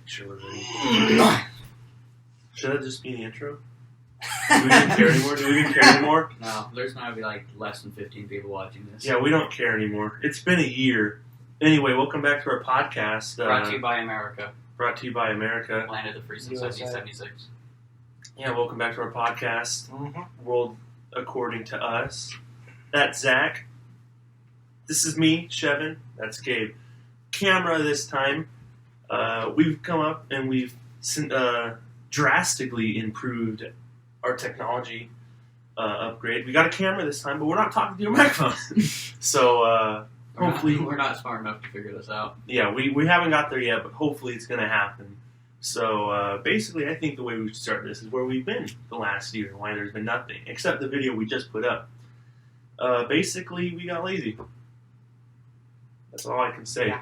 sure we're ready. Should that just be the intro? Do we even care anymore? Do we even care anymore? No, there's not going to be like less than 15 people watching this. Yeah, we don't care anymore. It's been a year. Anyway, welcome back to our podcast. Brought to you by America. Brought to you by America. Land of the free since 1776. Yeah, welcome back to our podcast. Mm-hmm. World According to Us. That's Zach. This is me, Shevin. That's Gabe. Camera this time. We've come up and we've drastically improved our technology upgrade. We got a camera this time, but we're not talking to your microphone. So hopefully we're not smart enough to figure this out. Yeah, we haven't got there yet, but hopefully it's going to happen. So basically, I think the way we should start this is where we've been the last year, why there's been nothing, except the video we just put up. Basically, we got lazy. That's all I can say. Yeah.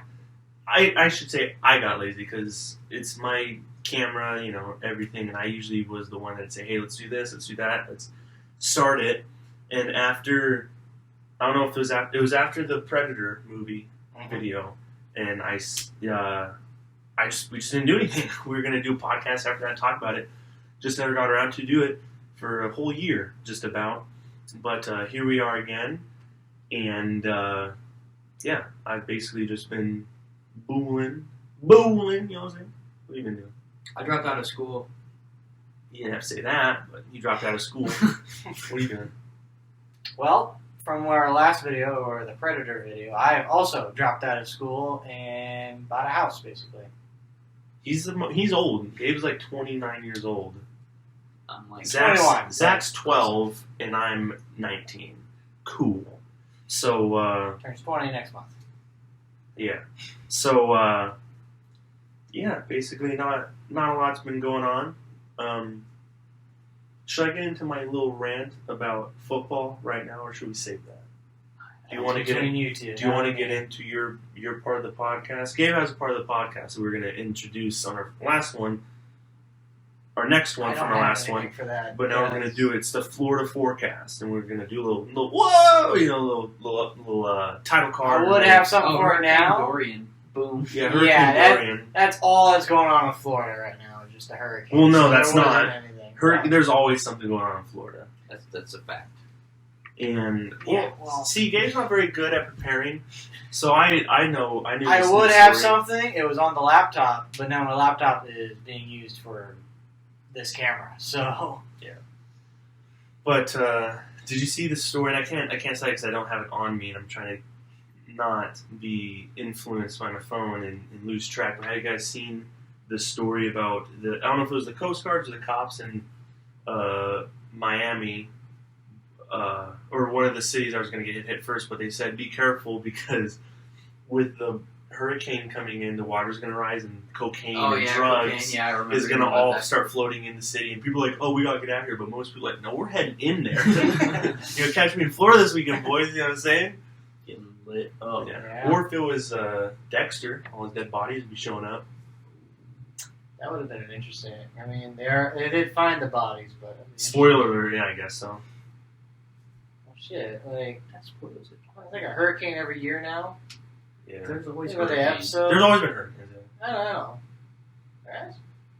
I should say I got lazy because it's my camera, you know, everything, and I usually was the one that'd say, hey, let's do this, let's do that, let's start it. And after, I don't know if it was after the Predator movie video, and we just didn't do anything. We were going to do a podcast after that, talk about it. Just never got around to do it for a whole year, just about. But here we are again, and yeah, I've basically just been booling, you know what I'm saying? What have you been doing? I dropped out of school. You didn't have to say that, but you dropped out of school. What are you doing? Well, from our last video, or the Predator video, I have also dropped out of school and bought a house, basically. He's old. Gabe's like 29 years old. I'm like 21. Zach's 12, and I'm 19. Cool. So, Turns 20 next month. yeah. So, yeah, basically not a lot's been going on. Should I get into my little rant about football right now, or should we save that? Do you want to get into your part of the podcast? Gabe has a part of the podcast that we're going to introduce on our last one, our next one from our last one. For that. But now we're going to do it's the Florida forecast, and we're going to do a little whoa, you know, little title card. I would have something for it now. Dorian. Boom. Yeah, Hurricane Dorian. That's all that's going on in Florida right now, just a hurricane. Well, no, so that's there not. wasn't anything. There's always something going on in Florida. That's a fact. And well, see, Gabe's not very good at preparing, so I knew. I would have something. It was on the laptop, but now my laptop is being used for this camera. So yeah. But did you see the story? And I can't say because I don't have it on me, and I'm trying to not be influenced by my phone and lose track. But have you guys seen the story about I don't know if it was the Coast Guards or the cops in Miami? Or one of the cities I was going to get hit first, but they said be careful because with the hurricane coming in, the water's going to rise and cocaine and drugs is going to all start floating in the city. And people are like, oh, we got to get out of here. But most people are like, no, we're heading in there. You know, catch me in Florida this weekend, boys. You know what I'm saying? Getting lit up. Yeah. Or if it was Dexter, all his dead bodies would be showing up. that would have been an interesting. I mean, they did find the bodies, but Spoiler alert, yeah, I guess so. Shit, like that's like a hurricane every year now. Yeah. There's always There's hurricanes. There's always been hurricanes. I don't know. Right?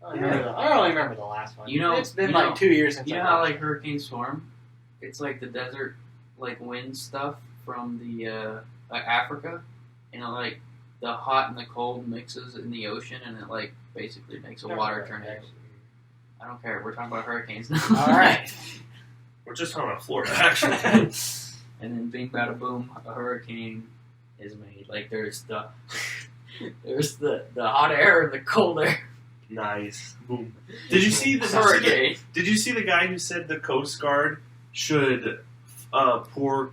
I don't remember the last one. You know, it's been like 2 years since. You know how like Hurricane Storm? It's like the desert, like wind stuff from the Africa, and like the hot and the cold mixes in the ocean, and it like basically makes a water tornado. I don't care. We're talking about hurricanes now. All right. We're just talking about Florida, actually. And then bing bada boom, a hurricane is made. Like there's the hot air and the cold air. Nice. Boom. Did you see the hurricane? Did you see the guy who said the Coast Guard should pour?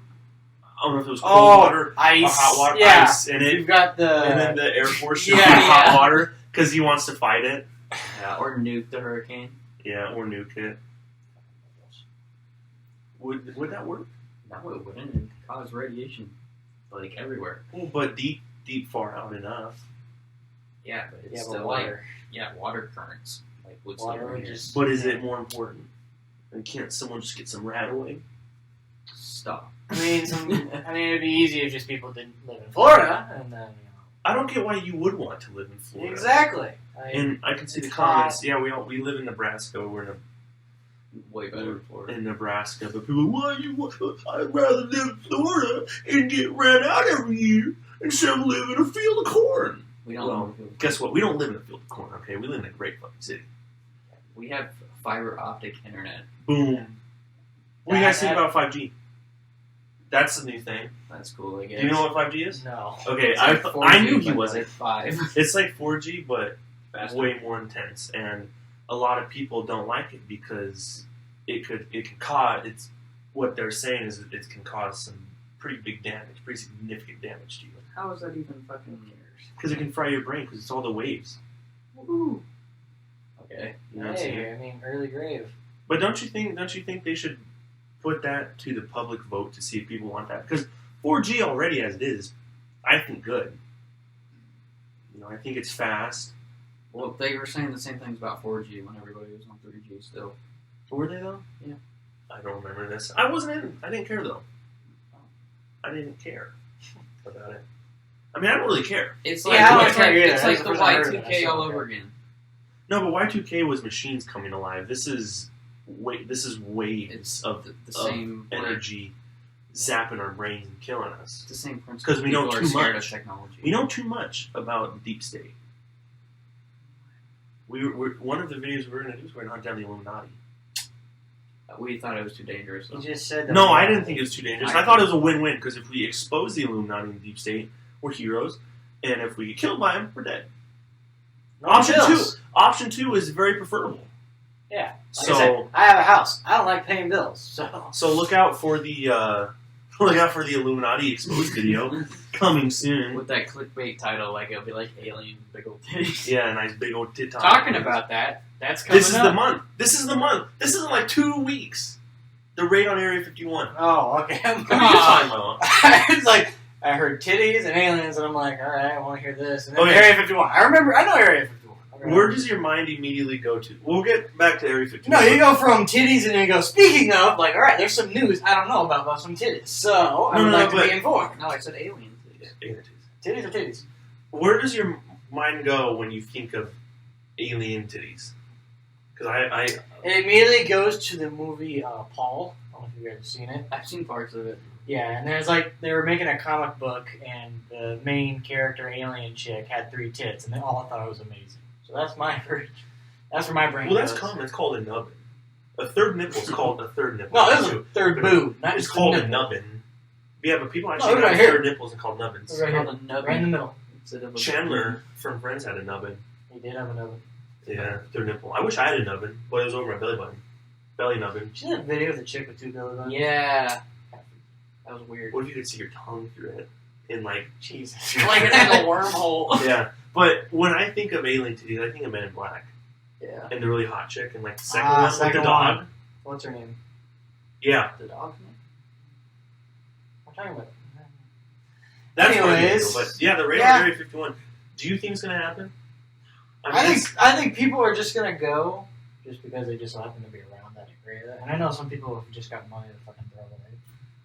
I don't know if it was cold water, ice, or hot water, yeah. ice in it. You've got and then the Air Force should Yeah, put hot yeah. water because he wants to fight it. Yeah, or nuke the hurricane. Yeah, or nuke it. Would that work? No, it wouldn't. It could cause radiation, like everywhere. Well, but deep far out enough. Yeah, but it's but still water. Water currents. Like what's Water over here? just- But is it more important? And can't someone just get some rattling? Stop. I mean, it'd be easy if just people didn't live in Florida, and then I don't get why you would want to live in Florida. Exactly. And I can see the it's comments. hot. Yeah, we live in Nebraska. We're in Way better in Florida. in Nebraska, but people, why you? I'd rather live in Florida and get ran out every year instead of live in a field of corn. We don't Well, live in a field. guess what? We don't live in a field of corn. Okay, we live in a great fucking city. We have fiber optic internet. Boom. What do you guys think about 5G? That's the new thing. That's cool, I guess. Do you know what 5G is? No. Okay, It's like 4G, I knew he but wasn't. like 5. It's like 4G, but Faster. way more intense, and a lot of people don't like it because it can cause. It's what they're saying is it can cause some pretty big damage, pretty significant damage to you. How is that even fucking yours? Because it can fry your brain because it's all the waves. Woo. Okay. You know what I'm saying? Hey, I mean, early grave. But don't you think they should put that to the public vote to see if people want that? Because 4G already as it is, I think good. You know, I think it's fast. Well, they were saying the same things about 4G when everybody was on 3G still. Were they though? Yeah. I don't remember this. I wasn't in. I didn't care though. I didn't care about it. I mean, I don't really care. It's Yeah, like, I don't it's care like, either. it's That's like the the first I heard of it. I Y2K still all don't over care. again. No, but Y2K was machines coming alive. This is waves It's of the same energy zapping our brains and killing us. It's the same principle. 'Cause we know People are too scared much. of technology. We know too much about deep state. We're one of the videos we're going to do is we're going to hunt down the Illuminati. We thought it was too dangerous. You Though. just said that. No, I didn't think it was too dangerous. I I thought it was a win-win because if we expose the Illuminati and deep state, we're heroes, and if we get killed by them, we're dead. No Option bills. Option 2 is very preferable. Yeah. Like So I said, I have a house. I don't like paying bills, so. look out for the Illuminati exposed video coming soon. With that clickbait title, like it'll be like alien big old titties. Yeah, nice big old tit. Talking about that, that's coming This is up. the month. This is the month. This is in like 2 weeks. The raid on Area 51. Oh, okay. Come What are you on. talking about? It's like I heard titties and aliens, and I'm like, all right, I want to hear this. And then Okay. Area 51. I know Area 51. Okay. Where does your mind immediately go to? We'll get back to Area 51. No, you go from titties and then you go, speaking of, like, all right, there's some news I don't know about some titties. So, I would like to be informed. No, I said alien titties. Yeah, Titties or titties? where does your mind go when you think of alien titties? Because I It immediately goes to the movie Paul. I don't know if you guys have seen it. I've seen parts of it. Yeah, and there's like, they were making a comic book, and the main character, alien chick, had 3 tits, and they all thought it was amazing. So that's where my brain well, that's goes. common. It's called a nubbin. A third nipple is called a third nipple. No, this is a third boob. Not It's just called a a nipple. nubbin. Yeah, but people No, actually look have right here. third nipples and called nubbins. Right here. Called a nubbin Right in the middle. instead of a Chandler from Friends had a nubbin. He did have another. Yeah, third nipple. I wish I had a nubbin, but it was over my belly button. Belly nubbin. Did you see that video of the chick with 2 belly buttons? Yeah, that was weird. What if you could see your tongue through it? In like, Jesus. Like it's like a wormhole. yeah. But when I think of alien titties, I think of Men in Black. Yeah. And the really hot chick, and like the second Ah, one, like the second dog. one. What's her name? Yeah. The dog's name? I'm talking about. That's what I Anyways. think of, but yeah, the raid Yeah. on Area 51. Do you think it's going to happen? I think people are just gonna go just because they just happen to be around that area. And I know some people have just got money to fucking throw away.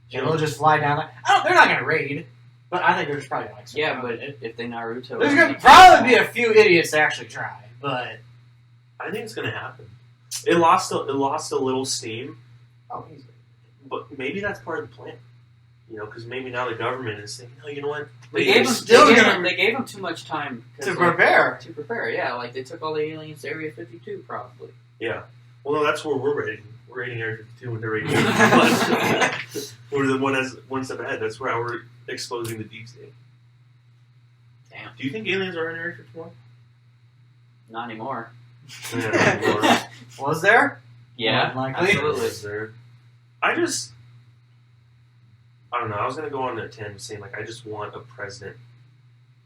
So they'll just fly down there. They're not gonna raid, but I think there's probably like some. Yeah, but if they Naruto, there's gonna probably be a few idiots that actually try, but I think it's going to happen. It lost a little steam, easy. but maybe that's part of the plan. You know, because maybe now the government is thinking, oh, you know what? They gave them, still they, gave gonna- them, they gave them too much time 'cause, To like, prepare. To prepare, yeah. Like they took all the aliens to Area 52, probably. Yeah. Well, no, that's where we're raiding. We're raiding Area 52 when they're raiding Area 51. We're the one step ahead. That's where we're exposing the deep state. Damn. Do you think aliens are in Area 51? Not anymore. Yeah. Was there? Yeah, More likely. absolutely. I don't know. I was going to go on a tangent saying, like, I just want a president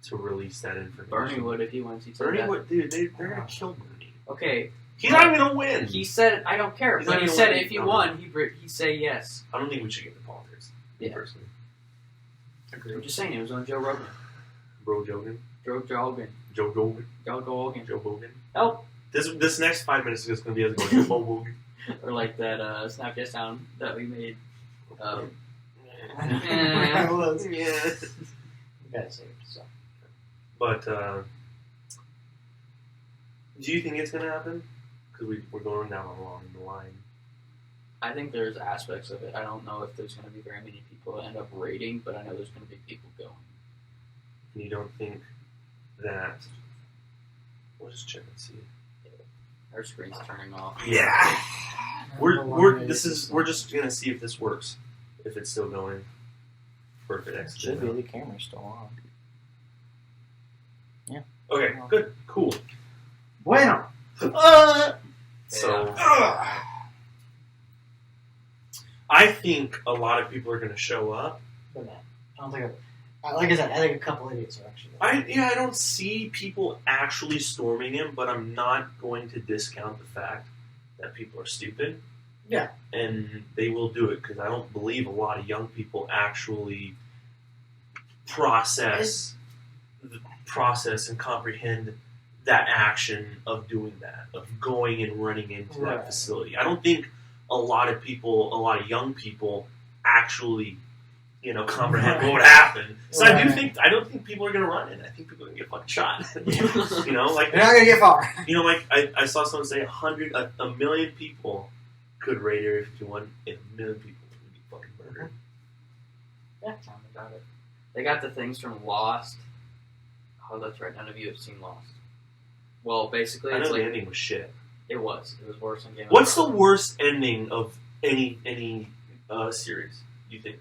to release that information. Bernie would if he went. He said Bernie that. would, dude, they're going to kill Bernie. Okay, He's not even going to win. he said I don't care, He's but not he gonna said win. if he No. won, he'd say yes. I don't think we should get into politics. Yeah. Personally. I'm just saying, it was on Joe Rogan. Bro Jogan. Joe Rogan. Joe Gogan. Joe Rogan. Joe Bogan. Help. This next 5 minutes is just going to be us going, Joe Bogan. Or like that Snapchat sound that we made. I was. Yeah. You gotta save it, so. But do you think it's gonna happen? Because we're going down along the line. I think there's aspects of it. I don't know if there's going to be very many people that end up rating, but I know there's going to be people going. And you don't think that? We'll just check and see. Our screen's turning off. Yeah. We're just gonna see if this works. If it's still going. Or if it Should be. exited. The camera's still on. Yeah. Okay. Good. Cool. Bueno. So. I think a lot of people are going to show up. But no, I don't think. Like I said, I think a couple idiots are actually. I don't see people actually storming him, but I'm not going to discount the fact that people are stupid. Yeah. And they will do it because I don't believe a lot of young people actually process and comprehend that action of doing that, of going and running into that facility. I don't think a lot of young people actually, comprehend what would happen. So I don't think people are going to run it. I think people are going to get fucking shot. Like they're not going to get far. Like I saw someone say a million people could raid Area 51, and a million people would get fucking murdered. Yeah, tell me about it. They got the things from Lost. Oh, that's right. None of you have seen Lost. Well, basically, I know it's the like ending was shit. it was worse than Game of What's the Thrones. worst ending of any series? You think?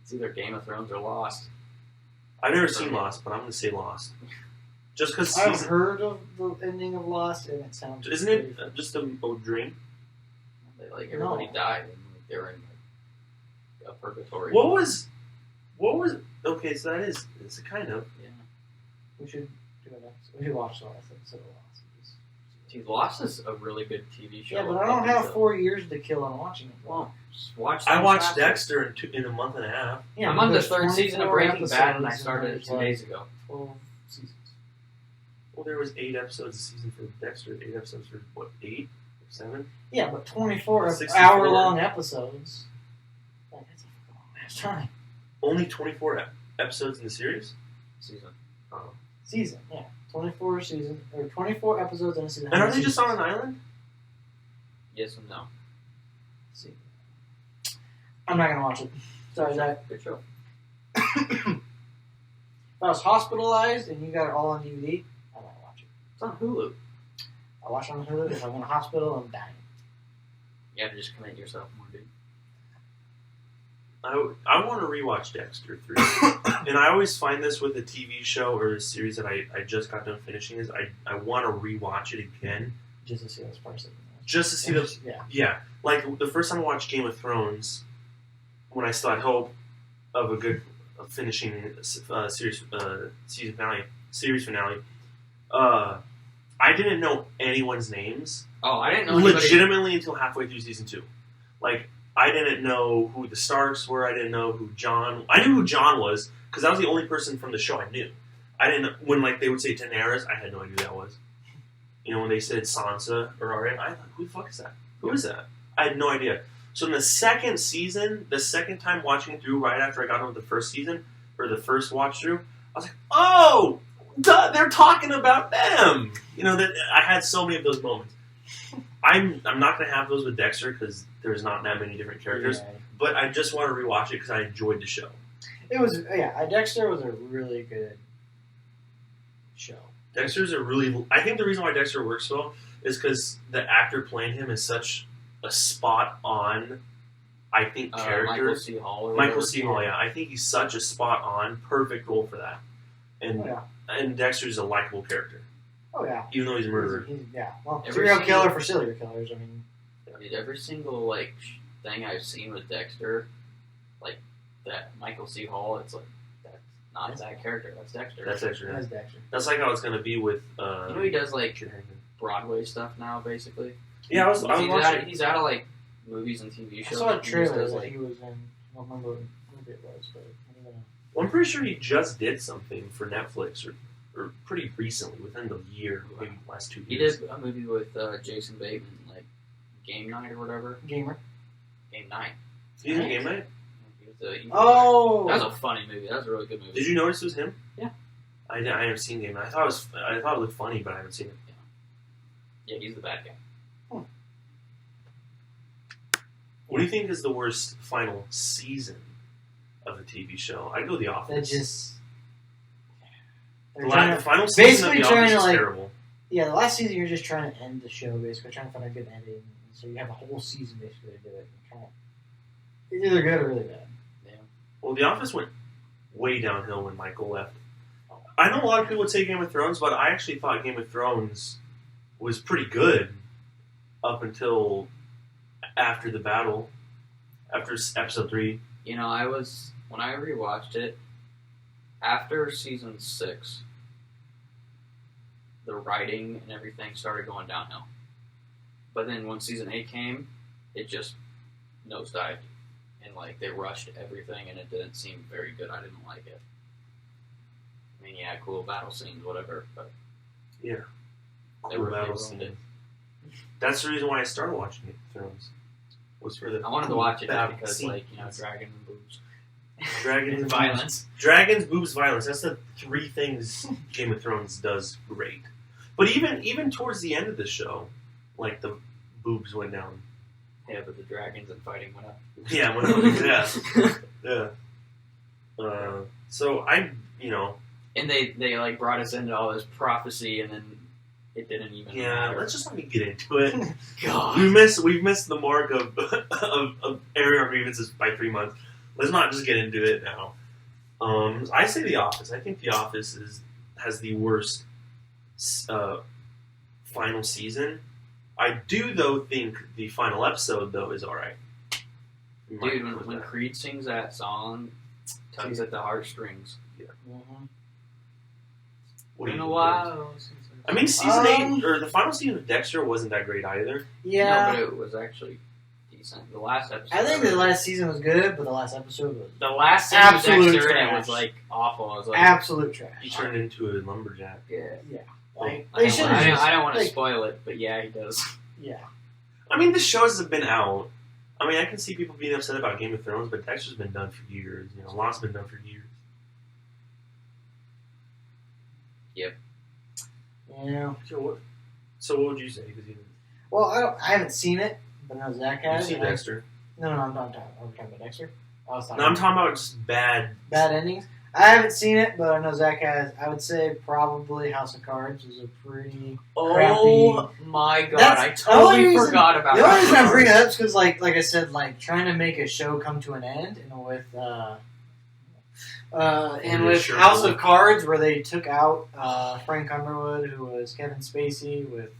It's either Game of Thrones or Lost. I've never seen Lost, but I'm gonna say Lost. Just because I've heard of the ending of Lost, and it sounds. isn't it just a dream? Everybody died, and they were in a purgatory. What was? Okay, so that is. It's a kind of. Yeah. We should do it next. We should watch the last episode of Lost. Dude, Lost is a really good TV show. Yeah, but I don't have 4 years to kill on watching it. Well, just watch. I watched faster. Dexter in a month and a half. Yeah, I'm on the there's third season of 24 Breaking Bad, and I episodes, started it there's 2 days ago. 12 seasons. Well, there was 8 episodes a season for Dexter. 8 episodes for what? 8 or 7? Yeah, but 24 64. hour-long episodes. Like, that's a fucking long ass time. Only 24 episodes in the series. Season. Oh. Season, yeah. 24 episodes in a season. And are they just on an island? Yes and no. Let's see. I'm not gonna watch it. Sorry, Zach. Good show. If I was hospitalized and you got it all on DVD, I might watch it. It's on Hulu. I'll watch it on Hulu. If I'm in a hospital, I'm dying. You have to just commit yourself more, dude. I want to rewatch Dexter 3. And I always find this with a TV show or a series that I just got done finishing is I want to rewatch it again. Just to see those parts of it. Just to see the... Yeah. Yeah. Like, the first time I watched Game of Thrones, when I still had hope of a good finishing series finale, I didn't know anyone's names. Oh, I didn't know anybody. Legitimately until halfway through season 2. Like, I didn't know who the Starks were. I didn't know who Jon... I knew who Jon was, because that was the only person from the show I knew. I didn't... When, they would say Daenerys, I had no idea who that was. When they said Sansa or Arya, I thought, who the fuck is that? Who is that? I had no idea. So in the second season, the second time watching it through, right after I got done with the first season, or the first watch through, I was like, oh! Duh, they're talking about them! That I had so many of those moments. I'm not going to have those with Dexter because there's not that many different characters. Yeah. But I just want to rewatch it because I enjoyed the show. It was, Dexter was a really good show. Dexter's a really... I think the reason why Dexter works well is because the actor playing him is such a spot-on, I think, character. Michael C. Hall. Michael C. Hall, yeah. I think he's such a spot-on, perfect role for that. And Dexter's a likable character. Oh, yeah. Even though he's a murderer. Well, serial killer for serial killers, I mean... Dude, every single, thing I've seen with Dexter, that Michael C. Hall, it's that's not that character, that's Dexter. That's Dexter, yeah. That's Dexter. That's like how it's going to be with... he does, Broadway stuff now, basically. Yeah, I was watching... He's out of, movies and TV shows. I saw a trailer does, that he was in. I don't remember what movie it was, but... Well, I'm pretty sure he just did something for Netflix, or pretty recently, within the year, maybe last 2 years. He did a movie with Jason Bateman, Game Night or whatever. Gamer. Game Night. He's in Game Night? He was Oh, that was a funny movie. That was a really good movie. Did you notice it was him? Yeah. I haven't seen him. I thought it looked funny, but I haven't seen it. Yeah, he's the bad guy. What do you think is the worst final season of a TV show? I'd go The Office. The final season of The Office is terrible. Yeah, the last season you're just trying to end the show, basically trying to find a good ending. So you have a whole season basically to do it. It's either good or really bad. Yeah. Well, The Office went way downhill when Michael left. I know a lot of people would say Game of Thrones, but I actually thought Game of Thrones was pretty good up until after the battle, after episode 3. You know, when I rewatched it, after season 6, the writing and everything started going downhill. But then when season 8 came, it just nosedived. And, like, they rushed everything, and it didn't seem very good. I didn't like it. I mean, yeah, cool battle scenes, whatever, but... Yeah. They Cool were battle ruined it. That's the reason why I started watching Game of Thrones. Was for the I wanted to watch it just battle because, scenes. like, you know, dragon and boobs. Dragons and violence. Dragons, boobs, violence. That's the 3 things Game of Thrones does great. But even towards the end of the show, like, the boobs went down. Yeah, but the dragons and fighting went up. Yeah, went up. Yeah. So And they like brought us into all this prophecy, and then it didn't even matter. Let's just let me get into it. God. We've missed the mark of airing our grievances by 3 months. Let's not just get into it now. I say The Office. I think The Office has the worst final season. I do, though, think the final episode, though, is alright. Dude, when Creed sings that song, tugs at the heartstrings. Yeah. Mm-hmm. Been a while. I mean, season 8, or the final season of Dexter wasn't that great either. Yeah. No, but it was actually decent. The last episode. I think the last season was good, but the last episode was... The last season of Dexter, and it was, like, awful. It was like... Absolute trash. He turned into a lumberjack. Yeah. Like, I don't want to spoil it, but yeah, he does. Yeah. I mean, the shows have been out. I mean, I can see people being upset about Game of Thrones, but Dexter's been done for years. You know, Lost's been done for years. Yep. Yeah. So what would you say? Well, I haven't seen it, but I know Zach You've has. seen Dexter? No, I'm not talking. Are we talking about Dexter? I'm talking about just bad endings. I haven't seen it, but I know Zach has. I would say probably House of Cards is a pretty crappy... my god, I totally forgot about that. The only reason I bring it that. up is because, like I said, like trying to make a show come to an end, and with House of Cards, where they took out Frank Underwood, who was Kevin Spacey, with...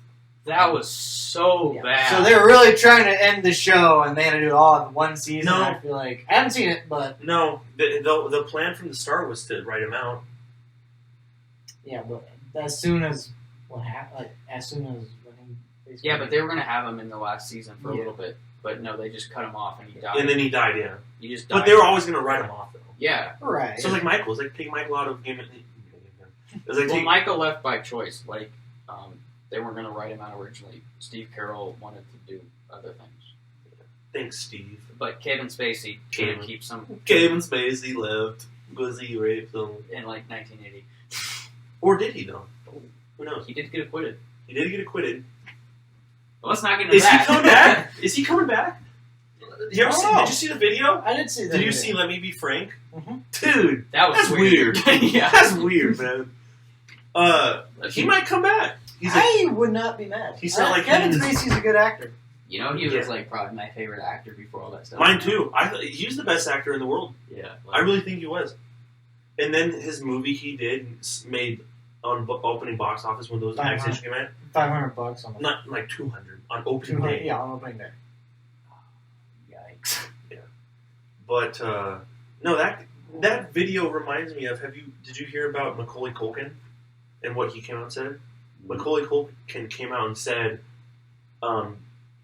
That was so bad. So they were really trying to end the show, and they had to do it all in one season. No. I feel like I haven't seen it, but no, the plan from the start was to write him out. Yeah, but as soon as when he basically... Yeah, but they were gonna have him in the last season for a little bit, but no, they just cut him off, and he died. And then he died. Yeah, he just died. But they were always gonna write him off, though. Yeah, right. So like Michael, it's like take Michael out of Game of Thrones. Well, Michael left by choice. Like, they weren't going to write him out originally. Steve Carell wanted to do other things. Thanks, Steve. But Kevin Spacey did keep some... Kevin Spacey left because he raped them. In, like, 1980. Or did he, though? Who knows? He did get acquitted. He did get acquitted. Well, let's not get into Is that. he coming back? Is he coming back? Did you see the video? I did see that. Did you see Let Me Be Frank? Mm-hmm. Dude, that's weird. Yeah. That's weird, man. He might come back. I would not be mad. He's not like Kevin Spacey's a good actor. You know, he was like probably my favorite actor before all that stuff. Mine too. He was the best actor in the world. Yeah, I really think he was. And then his movie he did made on opening box office when those Next came out. $500 on not like 200 on opening day. Yeah, on opening day. Yikes. Yeah, but no, that video reminds me of. Did you hear about Macaulay Culkin and what he came out and said? Macaulay Culkin came out and said,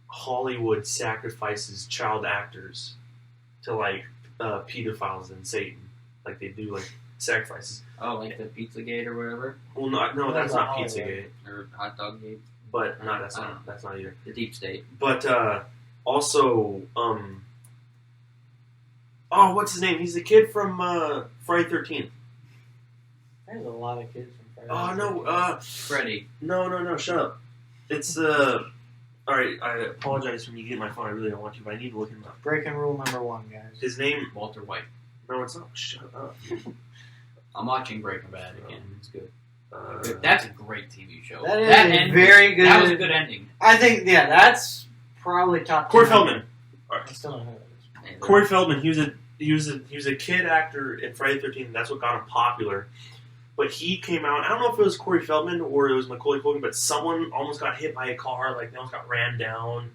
Hollywood sacrifices child actors to like pedophiles and Satan, like they do like sacrifices. Oh, like the Pizzagate or whatever. Well, no, that's not Pizzagate or Hot Dog Gate. But no, that's not either. The Deep State. But also, Oh, what's his name? He's the kid from Friday 13th. There's a lot of kids from Friday. Oh no, Freddy. no, shut up. It's all right. I apologize when you get my phone. I really don't want to, but I need to look him up. Breaking rule number 1, guys. His name? Walter White. No, it's not. Shut up. I'm watching Breaking Bad again. It's good. That's a great TV show. That is very good. That was a good ending. I think, that's probably top. Corey 10. Feldman. I still don't know who that is. Corey Feldman. He was a kid actor in Friday 13th. That's what got him popular. But he came out. I don't know if it was Corey Feldman or it was Macaulay Culkin, but someone almost got hit by a car. Like they almost got ran down.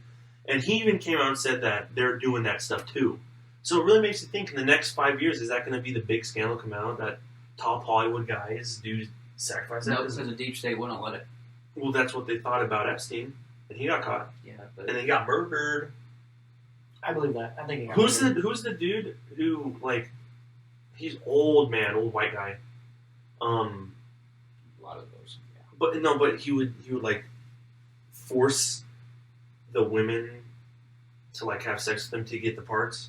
And he even came out and said that they're doing that stuff too. So it really makes you think. In the next 5 years, is that going to be the big scandal come out that top Hollywood guys do sacrifice? No, because the deep state wouldn't let it. Well, that's what they thought about Epstein, and he got caught, Yeah, but and then he got murdered. I believe that. I think. Who's the dude who he's old white guy. a lot of those. Yeah. But he would like force the women to like have sex with him to get the parts.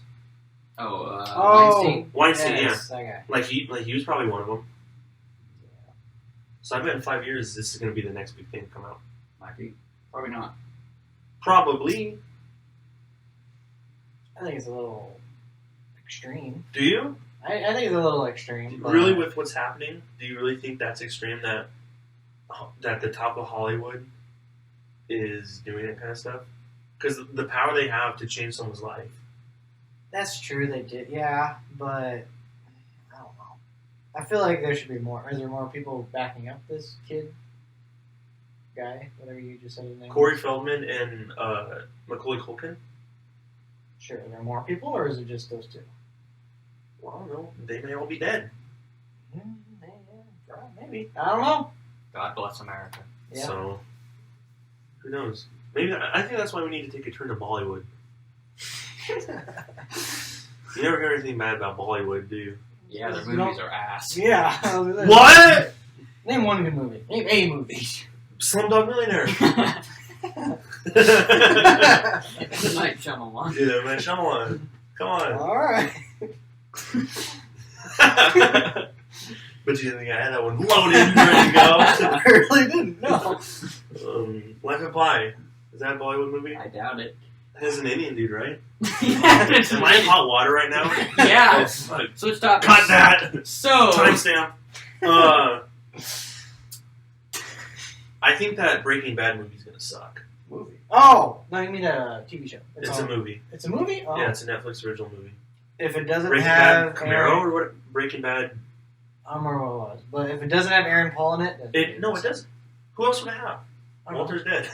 Weinstein, yes, yeah. That guy. Like he was probably one of them. Yeah. So I bet in 5 years this is going to be the next big thing to come out. Might be. Probably not. Probably. I think it's a little extreme. Do you? I think it's a little extreme. But Really, with what's happening, do you really think that's extreme that the top of Hollywood is doing that kind of stuff? Because the power they have to change someone's life. That's true. They did, yeah, but I don't know. I feel like there should be more. Is there more people backing up this guy, whatever you just said his name? Corey Feldman and Macaulay Culkin. Sure. Are there more people, or is it just those two? Well, I don't know. They may all be dead. Maybe. I don't know. God bless America. Yeah. So, who knows? Maybe I think that's why we need to take a turn to Bollywood. You never hear anything bad about Bollywood, do you? Yeah, their movies are ass. Yeah. What? Name one good movie. Name a movie. Slumdog Millionaire. Good night, Shyamalan. Yeah, man, Shyamalan. Come on. All right. But you didn't think I had that one loaded and ready to go? I really didn't. No. Life of Pi. Is that a Bollywood movie? I doubt it. That's an Indian dude, right? Am Am I in hot water right now? Yeah. Oh, fuck. Switch topics. Cut that! So. Timestamp. I think that Breaking Bad movie's gonna suck. Movie. Oh, no, you mean a TV show? It's a movie. It's a movie? Oh. Yeah, it's a Netflix original movie. If it doesn't Breaking have Bad Camaro or what? Breaking Bad. I don't remember what it was, but if it doesn't have Aaron Paul in it, No, it doesn't. Who else would it have? I don't know. Walter's dead.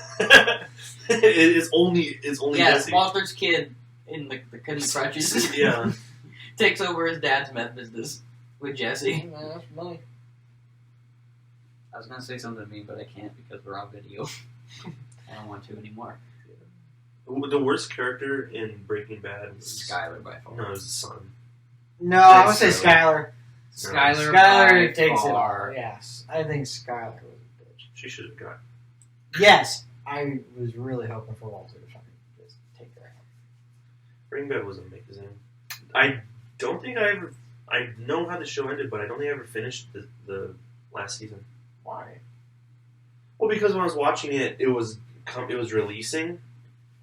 it's only Yeah, Jesse. Walter's kid in the kid in the crutches. Yeah. Takes over his dad's meth business with Jesse. Hey, man, that's money. I was gonna say something mean, but I can't because we're on video. I don't want to anymore. The worst character in Breaking Bad was Skyler by far. No, it was the son. No, I would say Skylar. Skyler Skylar by takes far. it. Yes, I think Skylar was a bitch. She should have got. Yes, I was really hoping for Walter to fucking just take her out. Breaking Bad was amazing. I don't think I ever. I know how the show ended, but I don't think I ever finished the last season. Why? Well, because when I was watching it, it was releasing,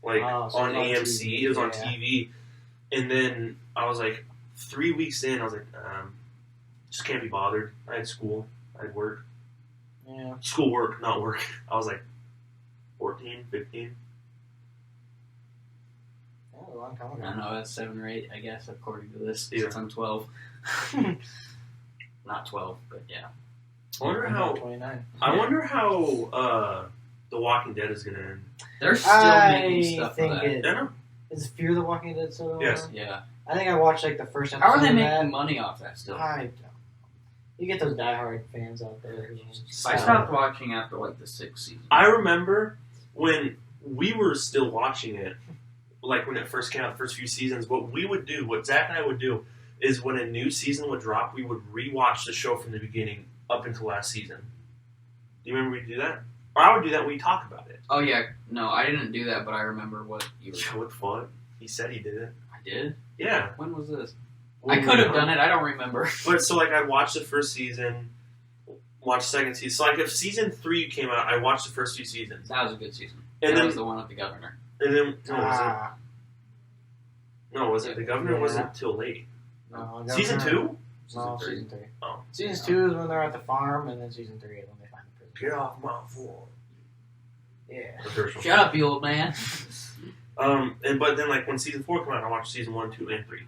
like So on it was on AMC. TV. It was on Yeah. TV, and then I was like 3 weeks in. I was like, just can't be bothered. I had school. I had work. Yeah. School work, not work. I was like 14, 15. Yeah, a long time I ago. don't know, that's 7 or 8, I guess, according to this. Yeah. Since I'm 12. Not 12, but yeah. I wonder I'm how. 29. I wonder how The Walking Dead is gonna end. They're still making I stuff for think that. it I know. is Fear the Walking Dead still going Yes. on? Yeah. I think I watched like the first episode. How are they of making that. money off that still? I don't know. You get those diehard fans out there. Who I stopped watching after like the 6th season. I remember when we were still watching it, like when it first came out, the first few seasons. What we would do, what Zach and I would do, is when a new season would drop, we would rewatch the show from the beginning up until last season. Do you remember we do that? Or I would do that when we talk about it. Oh yeah, no, I didn't do that, but I remember what you were. Yeah, what fun. He said he did it. I did? Yeah. When was this? I could have done it. I don't remember. But so like I'd watch the first season, watch the second season. So like if season 3 came out, I watched the first 2 seasons. That was a good season. And that was the one with the governor. And then no, was it? The governor wasn't till late. No, Season 2? No, season 3. Oh. Season 2 is when they're at the farm, and then season 3 is when they find the prison. Get off my floor. Yeah. Shut up, you old man. But then like when season 4 came out, I watched season 1, 2, and 3.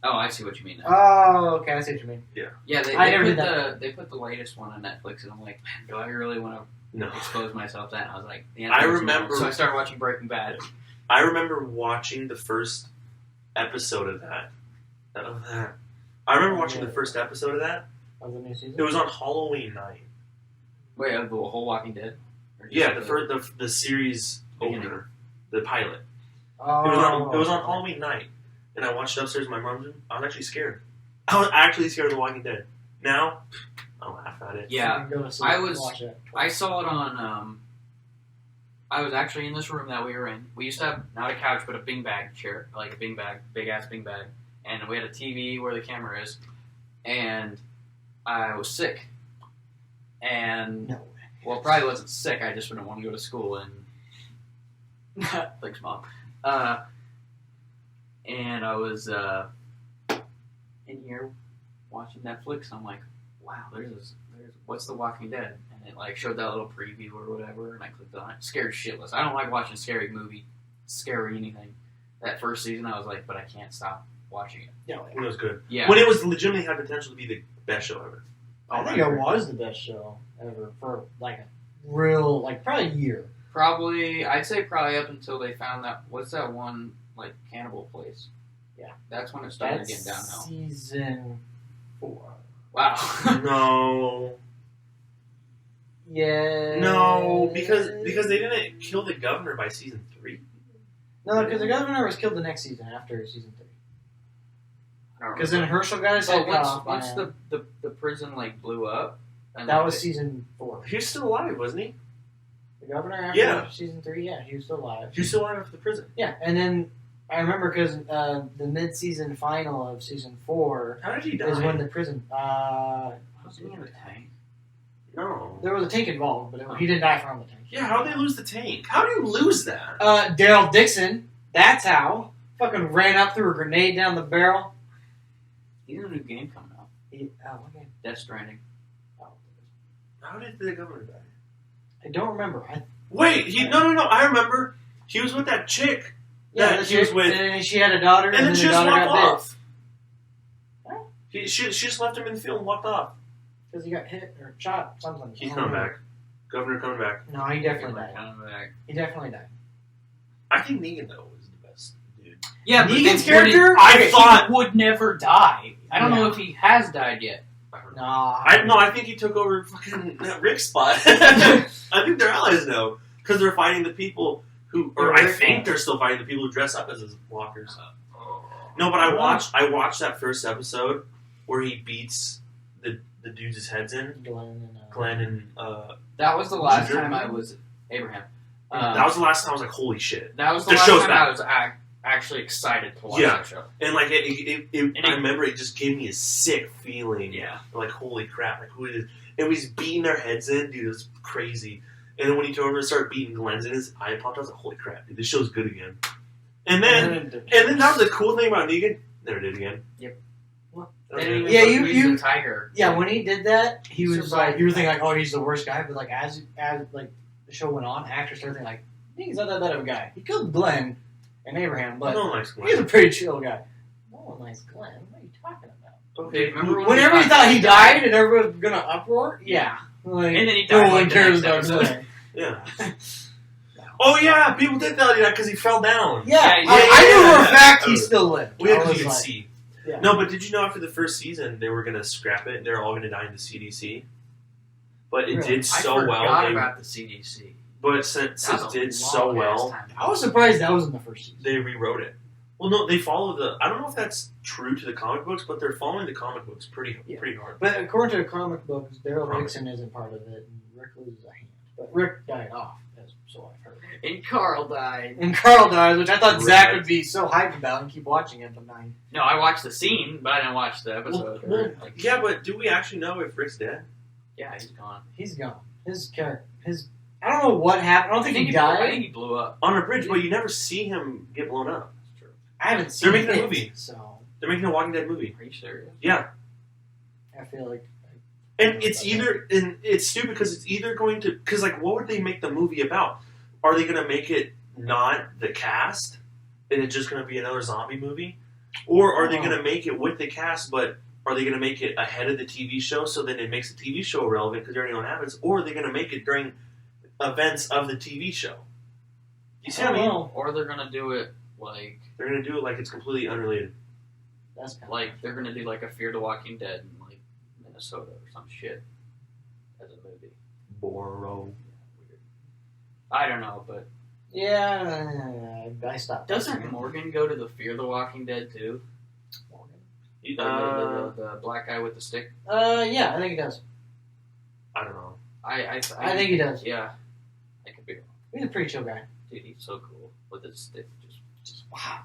Oh, I see what you mean now. Oh, okay, I see what you mean. Yeah, they put the latest one on Netflix, and I'm like, man, do I really want to expose myself to that? And I was like, I remember. So I started watching Breaking Bad. I remember watching the first episode of that. I remember watching the first episode of that. Of the new season? It was on Halloween night. Wait, of the whole Walking Dead? Yeah, the series opener, the pilot. Oh. It was on Halloween night, and I watched it upstairs in my mom's room. I was actually scared. I was actually scared of The Walking Dead. Now, I laugh at it. Yeah, Watch it. I saw it on. I was actually in this room that we were in. We used to have not a couch, but a beanbag chair, like a beanbag, big ass beanbag, and we had a TV where the camera is, and I was sick, and No way. Well, probably wasn't sick. I just didn't want to go to school, and thanks, Mom. And I was in here watching Netflix. And I'm like, wow, there's what's The Walking Dead, and it like showed that little preview or whatever, and I clicked on it. Scared shitless. I don't like watching scary anything. That first season, I was like, but I can't stop watching it. Yeah, It was good. Yeah. When it was legitimately had potential to be the best show ever. I think it was the best show ever for like a real, like probably a year. I'd say probably up until they found that, what's that one, like, cannibal place? Yeah. That's when it started getting downhill. Season 4. Wow. No. Yeah. No, because they didn't kill the governor by season 3. No, because the governor was killed the next season after season 3. Because then remember. Herschel got his head cut off. Once the prison, like, blew up. And that was season 4. He was still alive, wasn't he? The governor after season 3, yeah, he was still alive. He was still alive after the prison. Yeah, and then I remember because the mid-season final of season 4 How did he die? is when the prison. Was he in the tank? No. There was a tank involved, but he didn't die from the tank. Yeah, how'd they lose the tank? How do you lose that? Daryl Dixon, that's how. Fucking ran up, threw a grenade down the barrel. He's in a new game coming out. What game? Death Stranding. How did the governor die? I don't remember. Wait, no. I remember. He was with that chick. Yeah, he was with. And she had a daughter, And then she the just daughter walked got off. She just left him in the field and walked off. because he got hit or shot, something. He's coming back. Governor coming back. No, he definitely died. Coming back. He definitely died. I think Negan though was the best dude. Yeah, but Negan's then character, I thought he would never die. I don't know if he has died yet. No, I think he took over fucking Rick's spot. I think they're allies now because they're fighting the people who, or I think they're still fighting the people who dress up as his walkers. No, but I watched that first episode where he beats the dudes' heads in. Glenn and That was the last Ginger? time I was Abraham. that was the last time I was like, holy shit. That was the The last show's time back. I was actually excited to watch Yeah. that show. And like I remember it just gave me a sick feeling. Yeah. Like holy crap, like who it is. And he's beating their heads in, dude, it was crazy. And then when he turned over and started beating Glenn's in his eye popped, I was like, holy crap, dude, this show's good again. And then that was the cool thing about Negan. Never did again. Yep. Okay. They didn't Yeah, even you- use the tiger. Yeah, when he did that, he was Survived. like, you were thinking like, oh, he's the worst guy, but like as like the show went on, actors started thinking like, he's not that bad of a guy. He killed Glenn and Abraham, but No one likes Glenn. he's a pretty chill guy. No one likes Glenn. What are you talking about? Okay, Remember when Whenever he thought he died and everyone was gonna uproar, yeah. Like, And then he no died, one like, the cares next about episode. Glenn. Yeah. Oh yeah, people did tell you that because he fell down. Yeah, Yeah, I knew for a yeah. fact he still lived. Well, yeah, I because was you could like, see. yeah. No, but did you know after the first season they were gonna scrap it? They're all gonna die in the CDC. But it Really? did I so forgot well. about the CDC. But since That it was a did so long-ass well, time. I was surprised that was in the first season. they rewrote it. Well, no, they follow the. I don't know if that's true to the comic books, but they're following the comic books pretty hard. But according to the comic books, Daryl Comic. Dixon isn't part of it, and Rick loses a hand. But Rick died off as so I've heard. And Carl died. And Carl dies, which I thought Zach Right. would be so hyped about and keep watching it, but not. No, I watched the scene, but I didn't watch the episode. Yeah, but do we actually know if Rick's dead? Yeah, he's gone. He's gone. His character, I don't know what happened. I don't think he I died. think he blew up. On a bridge, but you never see him get blown up. That's true. I haven't seen They're making it, a movie. so They're making a Walking Dead movie. Are you serious? Yeah. I feel like. And it's stupid because it's either going to, because like, what would they make the movie about? Are they going to make it not the cast, and it's just going to be another zombie movie? Or are they going to make it with the cast, but are they going to make it ahead of the TV show so then it makes the TV show irrelevant because they already know what happens? Or are they going to make it during events of the TV show? You see what I mean? Or they're gonna do it like They're going to do it like it's completely unrelated. That's kind like they're gonna do like a Fear the Walking Dead in like Minnesota or some shit as a movie. Boro. Weird. I don't know, but Yeah, I stopped. doesn't Morgan go to the Fear the Walking Dead too? Morgan? The black guy with the stick. Yeah, I think he does. I don't know. I think he does. Yeah, I could be wrong. He's a pretty chill guy. Dude, he's so cool with his stick. Just Wow.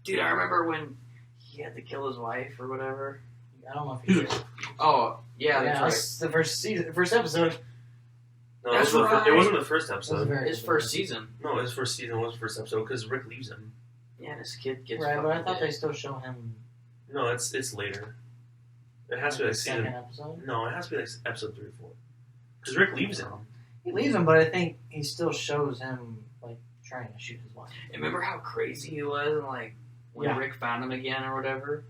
dude, I remember when he had to kill his wife or whatever. I don't know if he did. Oh, yeah, that's right. That's the first episode. No, That's it wasn't the first That was episode. the very His first season. No, his first season was the first episode because Rick leaves him. Yeah, and his kid gets Right, but I fucking thought dead. they still show him. No, it's later. It has to be like the second season. episode. No, it has to be like episode 3 or 4. Because Rick leaves him. He leaves him, but I think he still shows him like trying to shoot his wife. And remember how crazy he was, and like when Yeah. Rick found him again or whatever.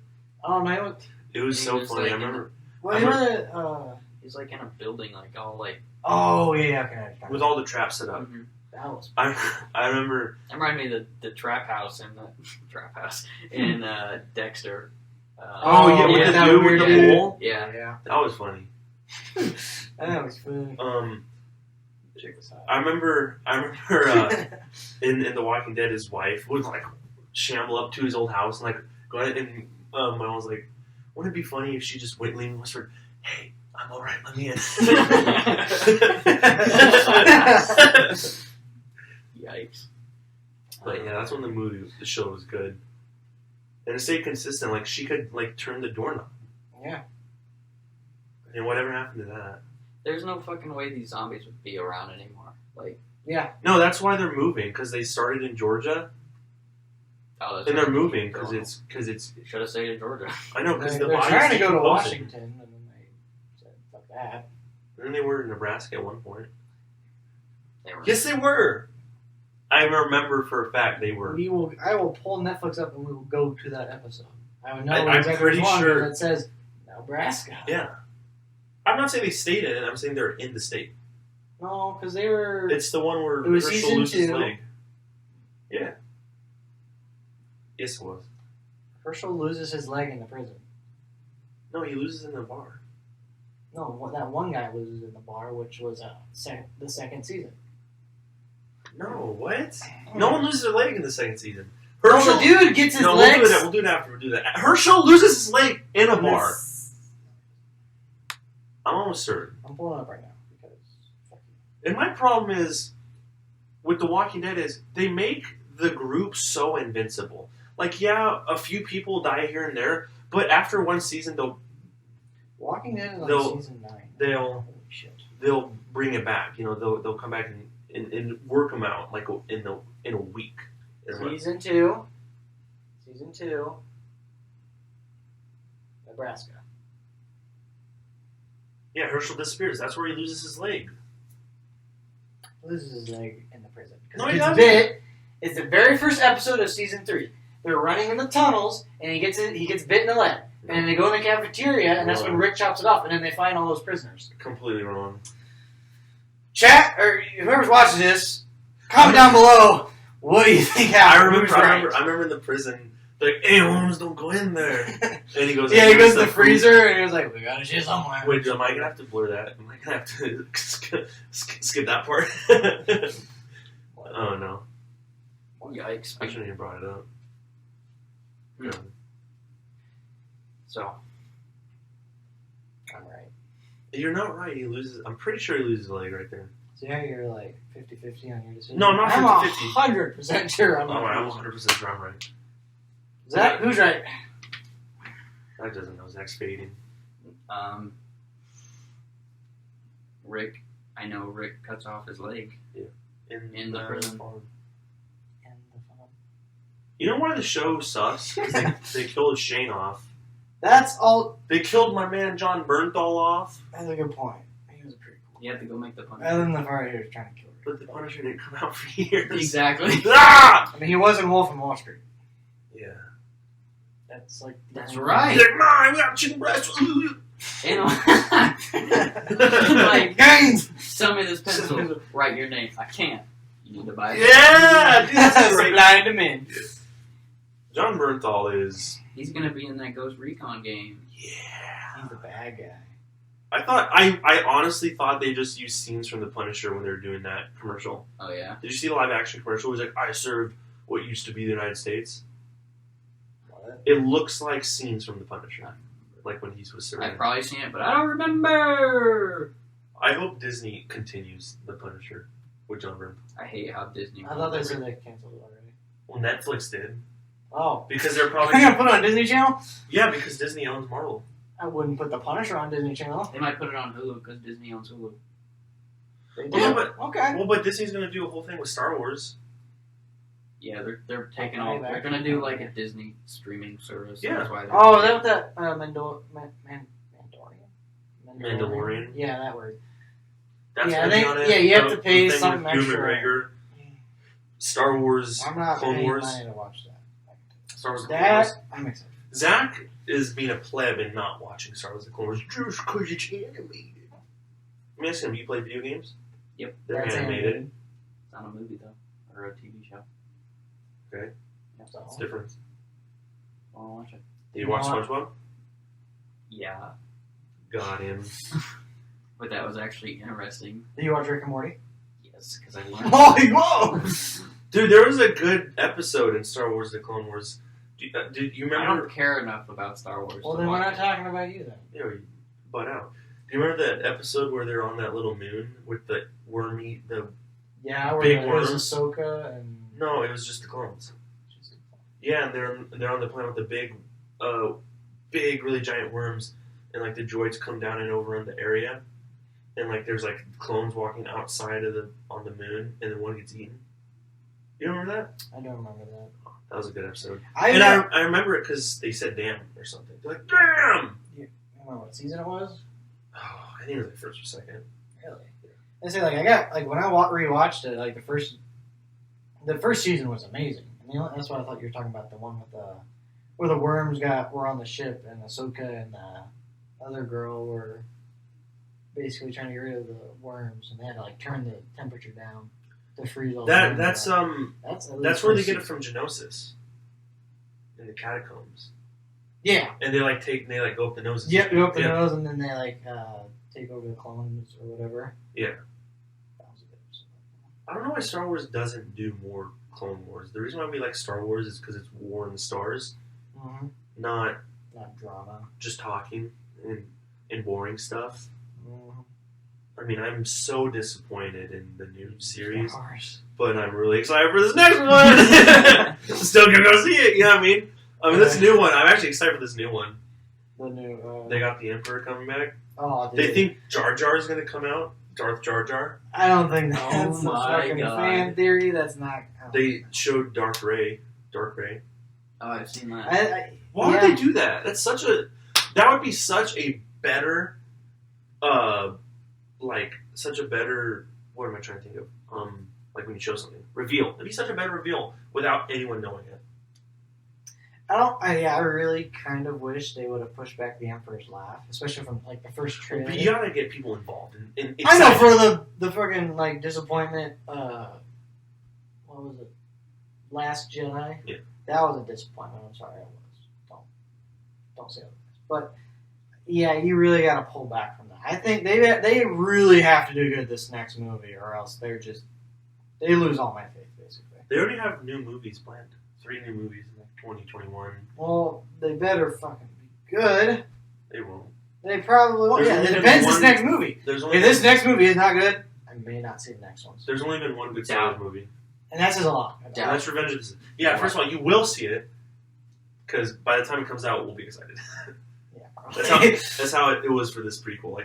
Oh no! It was He so was, funny. like, I remember Well, I you remember- know He's like in a building, like all like. oh yeah, okay. with all the traps set up. Mhm. That was. I remember. That reminded me of the trap house in the trap house in Dexter. Oh, yeah, with with that the dude with weird the dude. pole. Yeah. Yeah. That was funny. That was funny. Check this out. I remember in The Walking Dead, his wife would like shamble up to his old house and like go ahead and my mom was like, "Wouldn't it be funny if she just went lean and whispered, 'Hey, I'm all right, let me in.'" Yikes. But yeah, that's when the show was good, and it stayed consistent. Like she could like turn the doorknob. Yeah. And whatever happened to that? There's no fucking way these zombies would be around anymore. Like, Yeah. No, that's why they're moving because they started in Georgia oh, that's and they're right. moving because it's. Should have stayed in Georgia. I know because They're the bodies trying to keep go to posting. Washington, and then they said, "Fuck that." And then they were in Nebraska at one point. They were. Yes, they were. I remember for a fact they were. I will pull Netflix up and we will go to that episode. I would know I'm exactly pretty which one, sure- but it says Nebraska. Yeah. I'm not saying they stayed in it. I'm saying they're in the state. No, because they were. It's the one where It was Herschel season loses his 2. leg. Yeah. Yes, it was. Herschel loses his leg in the prison. No, he loses in the bar. No, that one guy loses in the bar, which was the second season. No, what? No one loses their leg in the second season. Oh, Herschel. the dude gets his No, legs. we'll do it after. We'll do that. Herschel loses his leg in a bar. I'm almost certain. I'm pulling it up right now because. Fuck you. And my problem is with The Walking Dead is they make the group so invincible. Like, yeah, a few people die here and there, but after one season, Walking Dead is on They'll- season 9. they'll Holy shit. they'll bring it back. You know, they'll come back and work them out like in a week. Season 2. Nebraska. Yeah, Herschel disappears. That's where he loses his leg. Loses his leg in the prison. No, Because he gets doesn't. bit. It's the very first episode of season 3. They're running in the tunnels, and he gets bit in the leg. And then they go in the cafeteria, and that's when Wrong. Rick chops it off, and then they find all those prisoners. Completely wrong. Chat, or whoever's watching this, comment down below. What do you think happened? Who's I right? remember in the prison. They're like, "Hey, Holmes, don't go in there." And he goes. Yeah, he goes to the "Stuff- freezer, and he was like, "We gotta shit somewhere." Wait, am I gonna have to blur that? Am I gonna have to skip that part? Oh no, Yikes. I shouldn't have brought it up. Hmm. So, I'm right. You're not right. He loses. I'm pretty sure he loses a leg right there. So yeah, you're like 50-50 on your decision. No, I'm not I'm 50-50. 100% sure I'm I'm right. 100% sure I'm right. Zach, who's right? That doesn't know. Zach's fading. Rick. I know Rick cuts off his leg in the prison. Farm. You know why the show sucks? 'Cause they killed Shane off. That's all. They killed my man John Bernthal off. That's a good point. He was pretty cool. You have to go make the Punisher. Other than the part he was trying to kill her. But the Punisher didn't come out for years. Exactly. Ah! I mean, he was in Wolf of Wall Street. Yeah. That's like. That's right. He's like, Mom, we got chicken breast. And Like, gains! sell me this pencil. Write your name. I can't. You need to buy it. Yeah! Dude, that's That's great. blind to men. John Bernthal is... He's gonna be in that Ghost Recon game. Yeah. He's the bad guy. I honestly thought they just used scenes from The Punisher when they were doing that commercial. Oh yeah. Did you see the live action commercial? It was like, I served what used to be the United States. What? It looks like scenes from The Punisher. Like when he was serving. I've probably seen it, but I don't remember. I hope Disney continues The Punisher with John Bernthal. I hate how Disney. I thought they said they canceled it already. Well, Netflix did. Oh. Because they're Are probably... you gonna put it on Disney Channel? Yeah, because Disney owns Marvel. I wouldn't put The Punisher on Disney Channel. They might put it on Hulu because Disney owns Hulu. They Yeah, did. but- Okay. Well, but Disney's going to do a whole thing with Star Wars. Yeah, they're taking Okay, all. They're back. gonna do like a Disney streaming service. Yeah. That's why. Oh, is that what that Mandalorian? Yeah, that word. That's Yeah, gonna they- be on it. yeah, you have The- to pay the thing something with Ewan extra. McGregor, Star Wars, I'm not Clone paying Wars. money to watch that. Star Wars, Clone Wars. That I'm excited. Zach is being a pleb and not watching Star Wars, Clone Wars just because it's animated. Let me ask him, you play video games? Yep. They're That's animated. animated. It's not a movie though, or a TV show. Okay. Yep. What's the difference? I wanna watch it. Did you watch No. SpongeBob? Yeah, Got him. but that was actually interesting. Do you watch Rick and Morty? Yes, because I learned. Oh, whoa! Dude, there was a good episode in Star Wars, The Clone Wars. Did you I remember? don't care enough about Star Wars. Well, to then we're watch not it. talking about you then. Yeah, we butt out. Do you remember that episode where they're on that little moon with the wormy, the... Yeah, where Big there's worms. Ahsoka and... No, it was just the clones. Yeah, and they're on the planet with the big, really giant worms, and like the droids come down and overrun the area, and like there's like clones walking outside of on the moon, and then one gets eaten. You remember that? I don't remember that. That was a good episode. I remember it because they said "damn" or something. They're like "damn." don't know what season it was. Oh, I think it was like first or second. Really? I say like I got like when I rewatched it, like the first season was amazing. I mean, that's why I thought you were talking about the one with the where the worms were on the ship and Ahsoka and the other girl were basically trying to get rid of the worms and they had to like turn the temperature down to freeze all the worms That's out. that's where they get it from Genosis. In the catacombs. Yeah. And they go up the noses. Yep, you open the Yeah. nose and then they like take over the clones or whatever. Yeah. That was a good episode. I don't know why Star Wars doesn't do more Clone Wars. The reason why we like Star Wars is because it's War in the Stars, Mm-hmm. not Not drama. just talking and boring stuff. Mm-hmm. I mean, I'm so disappointed in the new series, Stars. but I'm really excited for this next one. Still gonna go see it. You know what I mean? This new one. I'm actually excited for this new one. The new. They got the Emperor coming back. Oh, dude. They think Jar Jar is gonna come out. Darth Jar Jar. I don't think Oh that's a my fucking God. fan theory. That's not. They showed Darth Ray. Dark Ray. Oh, I've seen that. Why would Yeah. they do that? That would be such a better, such a better. What am I trying to think of? Like when you show something, reveal. It'd be such a better reveal without anyone knowing it. I really kind of wish they would have pushed back the Emperor's Laugh, especially from like the first trailer. But you gotta get people involved. In I know for the fucking like disappointment. What was it? Last Jedi. Yeah. That was a disappointment. I'm sorry, it was. Don't say otherwise. But yeah, you really got to pull back from that. I think they really have to do good this next movie, or else they lose all my faith basically. They already have new movies planned. 3 new movies in 2021. Well, they better fucking be good. They won't. They probably won't. There's Yeah, only it gonna depends be this one- next movie. There's only If this next movie is not good, I may not see the next ones. There's only been one good Star Wars movie. And that says a lot. And that's Revenge of the Sith. Yeah, first of all, you will see it. Because by the time it comes out, we'll be excited. Yeah, that's how it was for this prequel.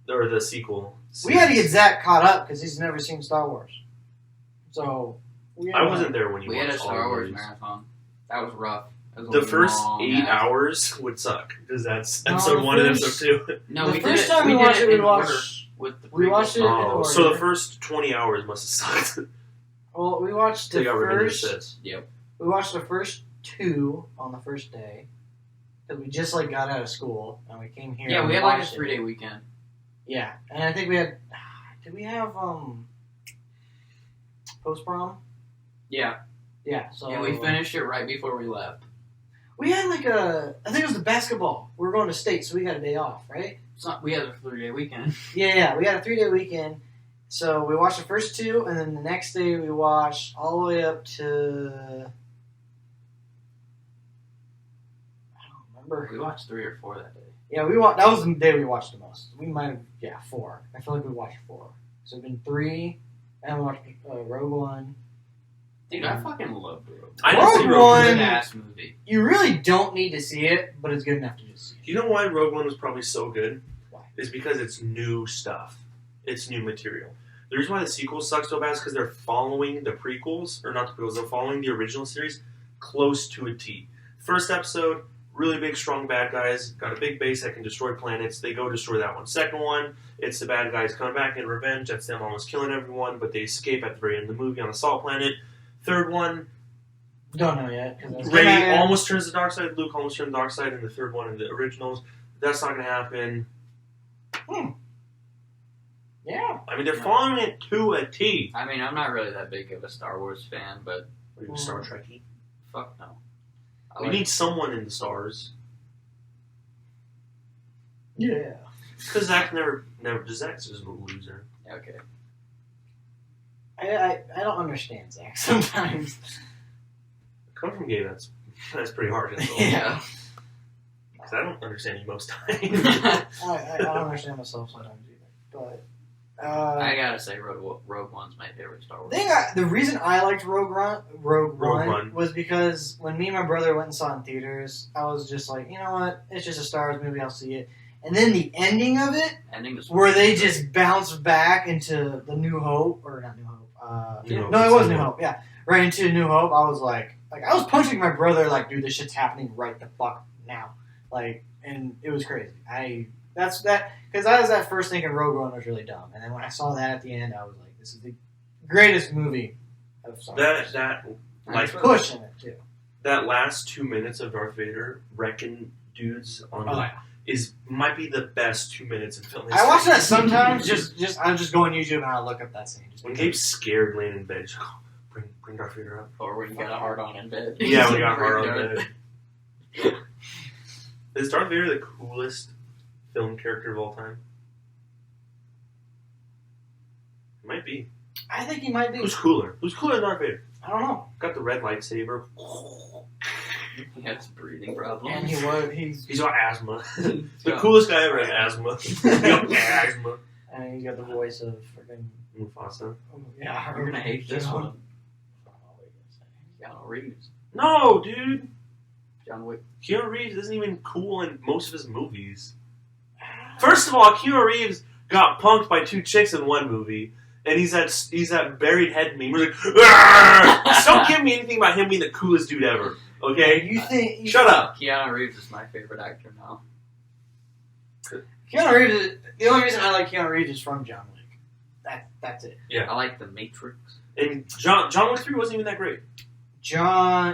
Or the sequel. We had to get Zach caught up because he's never seen Star Wars. So I wasn't there when you watched. We had a Star Wars marathon. That was rough. The first 8 hours would suck because that's episode 1 and episode 2. No, the first time we watched it, we watched it in order. So the first 20 hours must have sucked. Well, we watched the first. Yep. We watched the first 2 on the first day because we just got out of school and we came here. Yeah, we had a 3-day weekend. Yeah, and I think we had. Did we have post prom? Yeah. Yeah. So we finished it right before we left. We had I think it was the basketball. We were going to state, so we got a day off, right? We had a 3-day weekend. Yeah, we had a 3-day weekend. So we watched the first 2, and then the next day we watched all the way up to. I don't remember. We watched 3 or 4 that day. Yeah, that was the day we watched the most. We might have 4. I feel like we watched 4. So it's been 3, and we watched Rogue One. Dude, I fucking loved Rogue One. I didn't see Rogue One. Good-ass movie. You really don't need to see it, but it's good enough to just see it. You know why Rogue One was probably so good? Why? It's because it's new stuff. It's new material. The reason why the sequels suck so bad is because they're following the prequels, or not the prequels, they're following the original series close to a T. First episode, really big, strong bad guys, got a big base that can destroy planets. They go destroy that one. Second one, it's the bad guys coming back in revenge. That's them almost killing everyone, but they escape at the very end of the movie on a salt planet. Third one, don't know yet. Rey almost turns the dark side. Luke almost turned the dark side in the third one in the originals. That's not going to happen. Yeah. I mean, they're following it to a T. I mean, I'm not really that big of a Star Wars fan, but... Are you a Star Trekkie? Fuck no. We need someone in the stars. Yeah. Because Zach never, Zach's just a loser. Okay. I don't understand Zach sometimes. Coming from gay, that's pretty hard. Yeah. Because I don't understand you most times. I don't understand myself sometimes either. But I gotta say, Rogue One's my favorite Star Wars. The reason I liked Rogue One was because when me and my brother went and saw it in theaters, I was just like, you know what? It's just a Star Wars movie. I'll see it. And then the ending of it, where they just bounce back into the New Hope, or not New Hope. No, it was New Hope. Yeah, right into New Hope. I was like I was punching my brother, dude, this shit's happening right the fuck now. And it was crazy. Because I was at first thinking Rogue One was really dumb, and then when I saw that at the end, I was like, this is the greatest movie of Star Wars. That pushing it too. That last 2 minutes of Darth Vader wrecking dudes on might be the best 2 minutes in film history. I watch that sometimes. I'll just go on YouTube and I'll look up that scene. When Gabe's scared laying in bed, bring Darth Vader up. Or when you got a hard on in bed. Yeah, when you got a hard on in bed. Is Darth Vader the coolest film character of all time? It might be. I think he might be. Who's cooler? Who's cooler than Darth Vader? I don't know. Got the red lightsaber. He has breathing problems. And he's got asthma. The coolest guy ever has asthma. He's got asthma. And he's got the voice of freaking Mufasa. Yeah, you're gonna hate this one. Keanu Reeves. No, dude. John Wick. Keanu Reeves isn't even cool in most of his movies. First of all, Keanu Reeves got punked by 2 chicks in one movie, and he's that buried head meme. We're like, just don't give me anything about him being the coolest dude ever. Okay? Shut up. Keanu Reeves is my favorite actor now. Keanu Reeves. The only reason I like Keanu Reeves is from John Wick. That's it. Yeah. I like The Matrix. And John Wick 3 wasn't even that great. Yeah.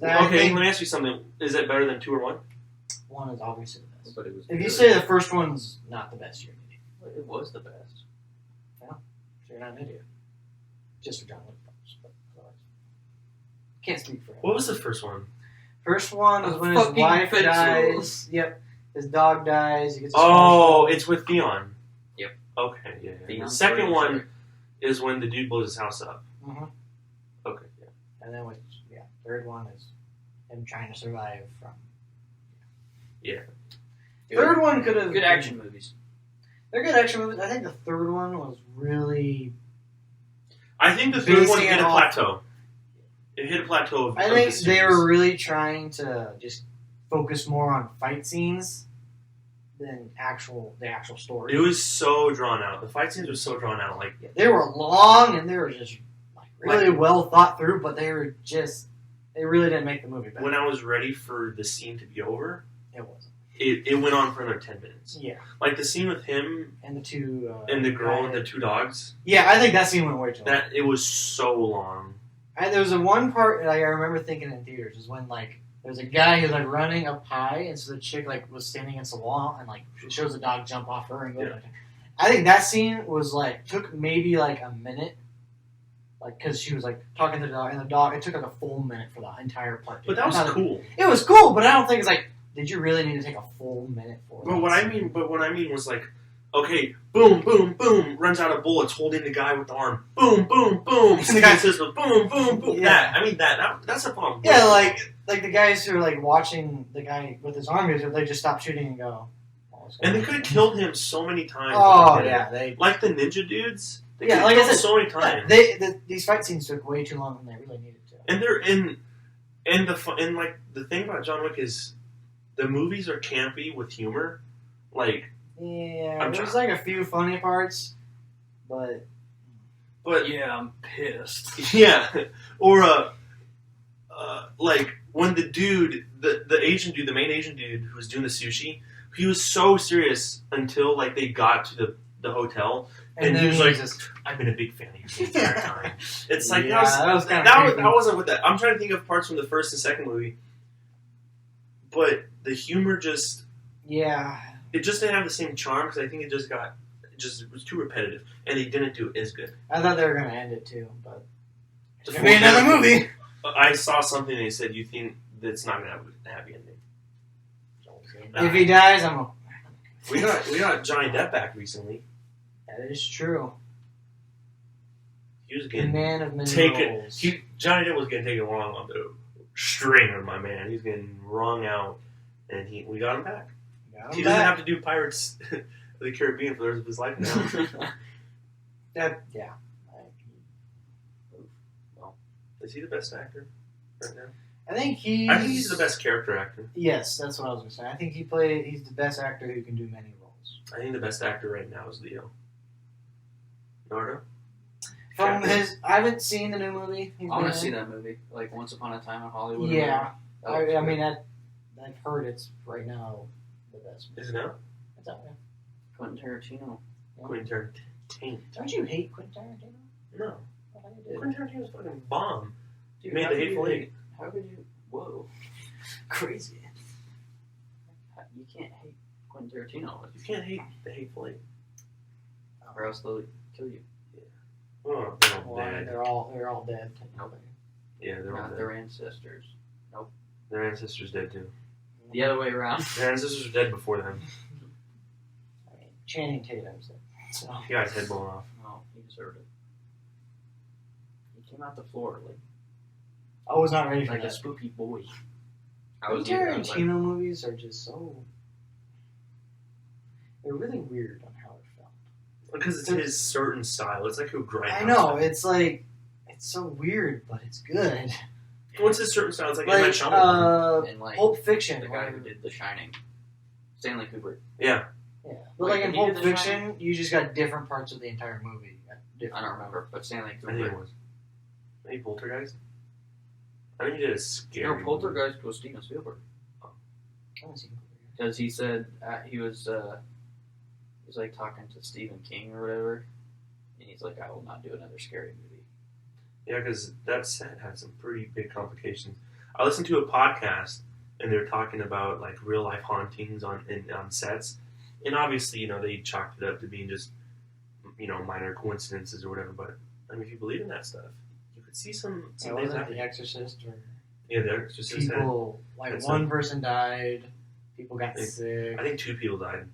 Okay, let me ask you something. Is it better than 2 or 1? 1 is obviously the best. But it was if you say the first one's not the best, you're an idiot. It was the best. Yeah. So you're not an idiot. Just for John Wick films. But otherwise. Can't speak for him. What was the first one? First one was when his wife dies. Yep. His dog dies. He gets it's with Theon. Yep. Okay, yeah. The second one is when the dude blows his house up. Mm-hmm. Okay, yeah. And then third one is him trying to survive from. Yeah. Third one could have good action movies. They're good action movies. I think the third one was really. I think the third one Basing hit it a off- plateau. It hit a plateau of I of think the they series. were really trying to just focus more on fight scenes than the actual story. It was so drawn out. The fight scenes were so drawn out. Like, They were long and they were just really well thought through, but they really didn't make the movie better. when I was ready for the scene to be over, It wasn't. it went on for another 10 minutes. Yeah, Like the scene with him and the two and the girl and the two dogs. Yeah, I think that scene went way too long. That it was so long. There was a one part that I remember thinking in theaters is when there was a guy who's running up high, and so the chick was standing against the wall, and it shows the dog jump off her and go. Yeah. I think that scene was took maybe a minute, because she was talking to the dog, and the dog. It took a full minute for the entire part. But that was cool. It was cool, but I don't think it's did you really need to take a full minute for it? But what I mean was okay, boom, boom, boom, runs out of bullets, holding the guy with the arm. Boom, boom, boom. And the guy says, boom, boom, boom. Yeah. That's a problem. Yeah, like the guys who are watching the guy with his arm, they just stop shooting and go. And they could have killed him so many times. Oh yeah, they. Like the ninja dudes. They Yeah, could like have I killed said, so many times. These fight scenes took way too long than they really needed to. And they're in, and the thing about John Wick is, the movies are campy with humor. Yeah, there's a few funny parts, but yeah, I'm pissed. Yeah, or when the dude, the Asian dude, the main Asian dude who was doing the sushi, he was so serious until they got to the hotel, and he was just "I've been a big fan of yours the entire time." It's that was kind of that wasn't what that. I'm trying to think of parts from the first and second movie, but the humor just it just didn't have the same charm because I think it was too repetitive, and they didn't do it as good. I thought they were gonna end it too, but it's The gonna be another fourth- movie. I saw something and they said, "You think that's not gonna have a happy ending?" If he dies, I'm. We got Johnny Depp back recently. That is true. He was The getting man of many taken. roles. Johnny Depp was getting taken along on the stringer, my man. He's getting wrung out, and we got him back. He doesn't have to do Pirates of the Caribbean for the rest of his life now. Yeah. Well, is he the best actor right now? I think he's the best character actor. Yes, that's what I was gonna say. I think he's the best actor who can do many roles. I think the best actor right now is Leo. Nardo? From Captain? I haven't seen the new movie. I want to see that movie, Once Upon a Time in Hollywood. Yeah, That looks I good. mean, I've heard it's right now the best. Is it now? It's out there. Quentin Tarantino. Quentin Tarantino. Don't you hate Quentin Tarantino? No. I thought you did. Quentin Tarantino's fucking bomb. Dude, Made how the could Hateful you Eight. hate- How could you? Whoa! Crazy. You can't hate Quentin Tarantino, You can't hate the Hateful Eight. or else they'll kill you. Oh, they're all Well, I mean, dead. they're all dead. Nope. Yeah, they're all Not dead. their ancestors. Their ancestors dead too. The other way around. Their ancestors are dead before them. I mean, Channing Tatum's dead. So He got his head blown off. Oh, he deserved it. He came out the floor I was not ready for like a that. spooky boy. I The was either. I was like, Tarantino movies are just they're really weird on how it felt. Because it's his certain style. It's like a grindhouse. I know, style. it's so weird, but it's good. What's his certain style? It's like M. Night Like Shyamalan. and like Pulp Fiction. the guy who did The Shining, Stanley Kubrick. Yeah. Yeah, but Wait, in did he do Pulp The Fiction, you just got different parts of the entire movie. I don't remember, but Stanley I think it Kubrick. was. Maybe Poltergeist? I think he did a scary No, movie. Poltergeist was Steven Spielberg. I haven't seen Pulp Fiction. Because he said he was like talking to Stephen King or whatever, and he's like, I will not do another scary movie. Yeah, because that set had some pretty big complications. I listened to a podcast, and they were talking about like real life hauntings on sets, and obviously, they chalked it up to being just minor coincidences or whatever. But I mean, if you believe in that stuff, you could see some It things wasn't happen. The Exorcist or Yeah, the Exorcist had. people That's one person died, people got I sick. I think 2 people died.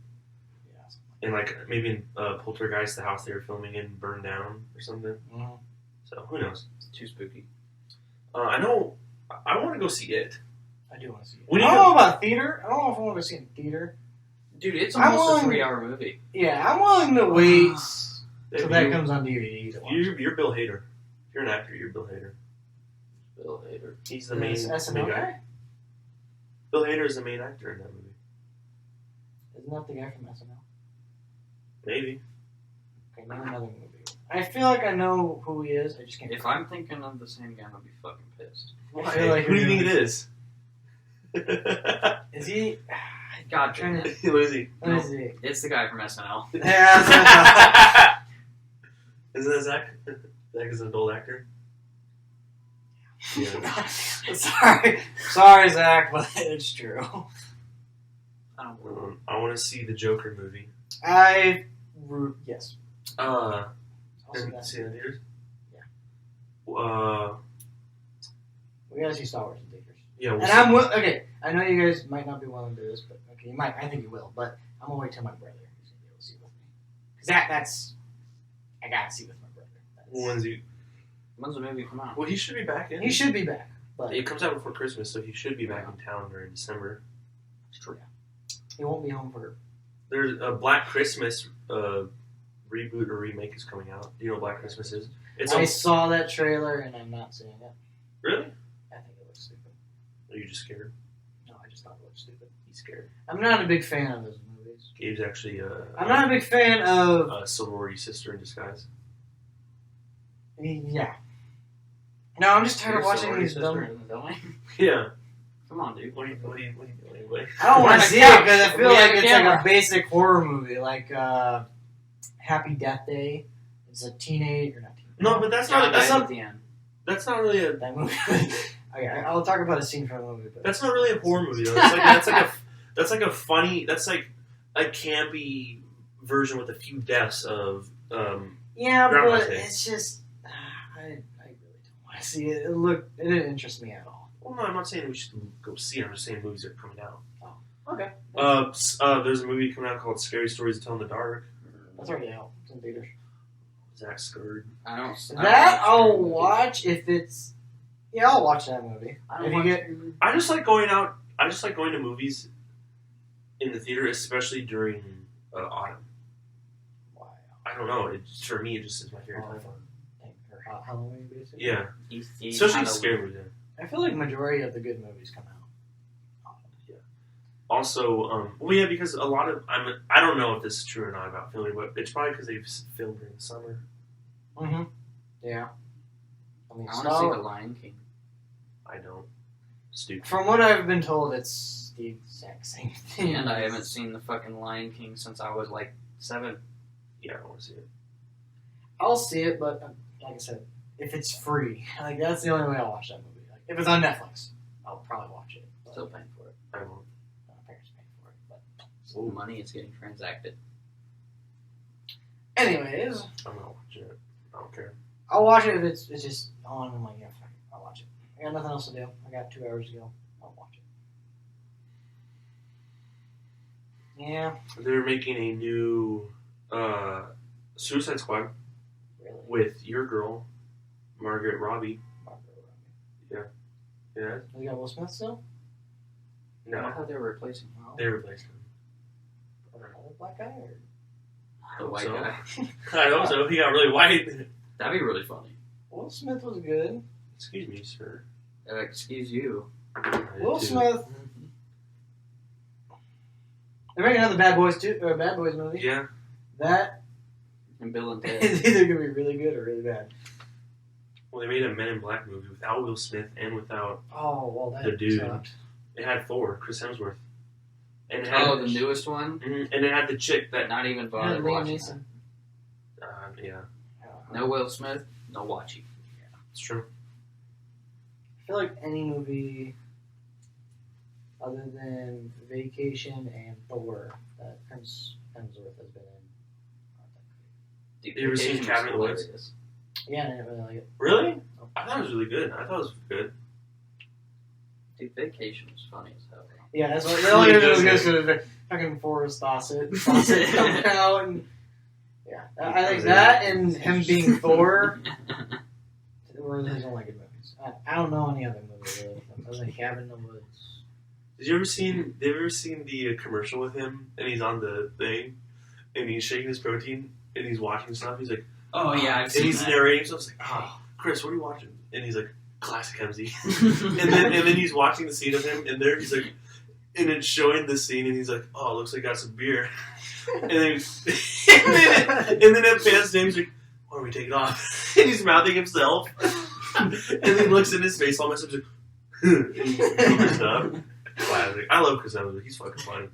Yeah. And like maybe in Poltergeist, the house they were filming in burned down or something. Mhm. So who knows? It's too spooky. I know. I want to go see it. I do want to see it. When I you don't go- know about theater. I don't know if I want to see it in theater, Dude, it's I'm almost a willing- 3-hour movie. Yeah, I'm willing to wait till If that you- comes on DVD to watch. You're Bill Hader. If you're an actor, you're Bill Hader. Bill Hader. He's the main SNL guy. guy? Bill Hader is the main actor in that movie. Isn't that the guy from SNL? Maybe. Okay, name another movie. I feel like I know who he is. I just can't. If I'm thinking of the same guy, I'm gonna be fucking pissed. I feel like Who do you you're think it is? Is he? God damn it. What is he? What is he? It's the guy from SNL. Yeah, Isn't that Zach? Zach is an adult actor. Yeah. sorry, Zach, but it's true. I don't know. I want to see the Joker movie. Yes. Uh, Also and that. see it in theaters? Yeah. We gotta see Star Wars in theaters. Yeah. We'll And see. I'm okay. I know you guys might not be willing to do this, but okay, you might. I think you will. But I'm gonna wait till my brother is gonna be able to see with me. Because that's I gotta see with my brother. When's the movie come out? Well, he should be back in. He should be back, but It comes out before Christmas, so he should be back in town during December. It's true. he won't be home for. There's a Black Christmas reboot or remake is coming out. Do you know what Black Christmas is? It's I saw that trailer and I'm not seeing it. Really? I think it looks stupid. Are you just scared? No, I just thought it looked stupid. He's scared. I'm not a big fan of those movies. Gabe's actually I'm not a big fan of. a sorority sister in disguise. Yeah. No, I'm just tired of Your watching sorority these sister dumb. in the villain? Yeah. Come on, dude. What are you doing? I don't want We're to on see a it couch. because I feel We like have a it's like camera. a basic horror movie, like Happy Death Day. It's a teenage or not teenage. No, but that's Yeah, not. That's died not. at the end. That's not really a. That movie. Okay, I'll talk about a scene from the movie. But That's not really a horror movie though. That's like a funny. That's like a campy version with a few deaths of. yeah, Groundhog but Day. it's just I really don't want to see it. It didn't interest me at all. Well, no, I'm not saying we should go see it. I'm just saying movies are coming out. Okay, There's a movie coming out called Scary Stories to Tell in the Dark. that's already out. It's in theaters. Zach scared. I don't. That I'll watch if it's. Yeah, I'll watch that movie. I don't If you watch get I just like going out. I just like going to movies in the theater, especially during autumn. wow, I don't know. For me, it just is my favorite time. or Halloween basically. Yeah, He's especially Halloween. scary movies. Yeah. I feel like majority of the good movies come out. Also, well, yeah, because a lot of I don't know if this is true or not about filming, but it's probably because they've filmed during the summer. Mm-hmm. Yeah. I mean, I want to see The Lion King. I don't. Stupid. from what I've been told, it's the exact same thing. And I haven't seen the fucking Lion King since I was like 7. Yeah, I want to see it. I'll see it, but like I said, if it's free, like that's the only way I'll watch that movie. Like if it's on Netflix, I'll probably watch it. But Still paying for it. I won't. my parents pay for it. But So the money is getting transacted. anyways, I'm not watching it. I don't care. I'll watch it if it's just on. I'm like, yeah, fuck it, I'll watch it. I got nothing else to do. I got 2 hours to go. I'll watch it. Yeah, They're making a new Suicide Squad really. with your girl, Margaret Robbie. Yeah. Has he got Will Smith still? I No, thought they were replacing him. they replaced him. Or another black guy? Or? The white so. guy. I hope so. He got really white. That'd be really funny. Will Smith was good. Excuse me, sir. Excuse you. I did Will too. Smith. They're making another Bad Boys movie. Yeah. That And Bill and Ted. is either gonna be really good or really bad. Well, they made a Men in Black movie without Will Smith and without. Oh well, that The dude. sucked. It had Thor, Chris Hemsworth, and it had Oh, the newest one? Mhm, and it had the chick that. Not even Yeah, bothered Liam watching. Neeson. Yeah, No Will Smith, no watching. it's true. I feel like any movie other than Vacation and Thor that Hemsworth has been in. Dude, You ever seen Vacation was Cabin in the Woods? hilarious. Yeah, I didn't really like it. Really? I thought it was really good. I thought it was good. Dude, Vacation was funny as hell. Yeah, that's what the only reason it was good does because the fucking Forrest Fawcett coming out and yeah, I think that and him being Thor were his only good movies. I don't know any other movie really. Other than Cabin in the Woods. Did you ever seen? Have you ever seen the commercial with him? And he's on the thing, and he's shaking his protein, and he's watching stuff. He's like, Oh yeah, I've and seen he's that. narrating. So I was like, oh, Chris, what are you watching? And he's like, classic MZ. and then he's watching the scene of him, and there he's like, and it's showing the scene, and he's like, oh, looks like I got some beer. and then it pans to him, he's like, why don't we take it off? and he's mouthing himself. and then he looks in his face, all messed up, like, and he's doing stuff. Classic. I love Chris Evans. He's fucking funny.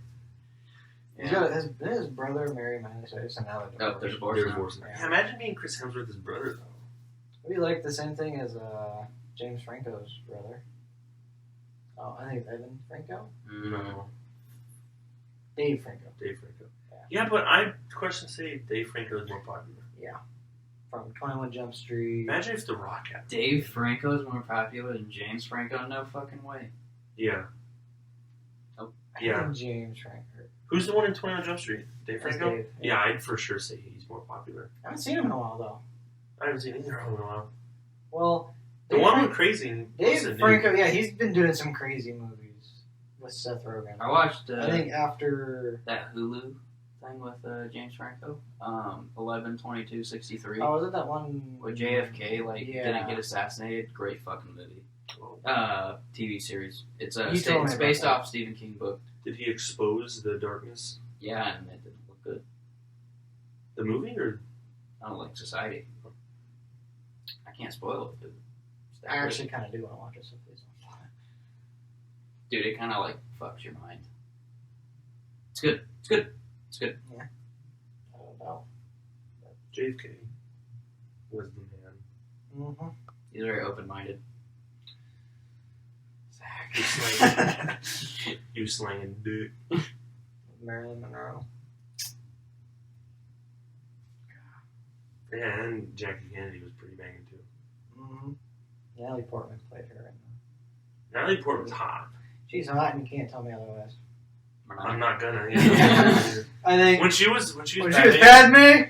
He's got his brother married Miley Cyrus, and now they're divorced. They're divorced. Yeah, imagine being Chris Hemsworth's brother, though. We like the same thing as James Franco's brother. Oh, I think it's Evan Franco. No. Dave Franco. Dave Franco. Yeah, but I say Dave Franco is more popular. Yeah. From 21 Jump Street. Imagine if The Rock had. Dave Franco is more popular than James Franco. No fucking way. Yeah. I Yeah. think James Franco. Who's the one in 21 Jump Street? Dave That's Franco? Dave, Yeah, I'd for sure say he's more popular. I haven't seen him in a while, though. I haven't seen either of them in a while. Well, The one with Crazy. Dave Franco, yeah, he's been doing some crazy movies with Seth Rogen. I watched I think after... that Hulu thing with James Franco. 11/22/63. Oh, was it that one... Where JFK Yeah. didn't get assassinated. Great fucking movie. TV series. It's You told me it's about based that. off Stephen King book. Did he expose the darkness? Yeah, and it didn't look good. The movie or? I don't like Society. I can't spoil it. Dude. It's that I good. actually kind of do want to watch it, so please don't. Dude, it kind of like fucks your mind. It's good. It's good. It's good. I don't know. JFK was the man. Mm-hmm. He's very open-minded. You slanging dick. Marilyn Monroe. Yeah, and Jackie Kennedy was pretty banging too. Mm-hmm. Natalie Portman played her. Natalie Portman's hot. She's hot, and you can't tell me otherwise. I'm not gonna. Yeah. I think when she was Padme.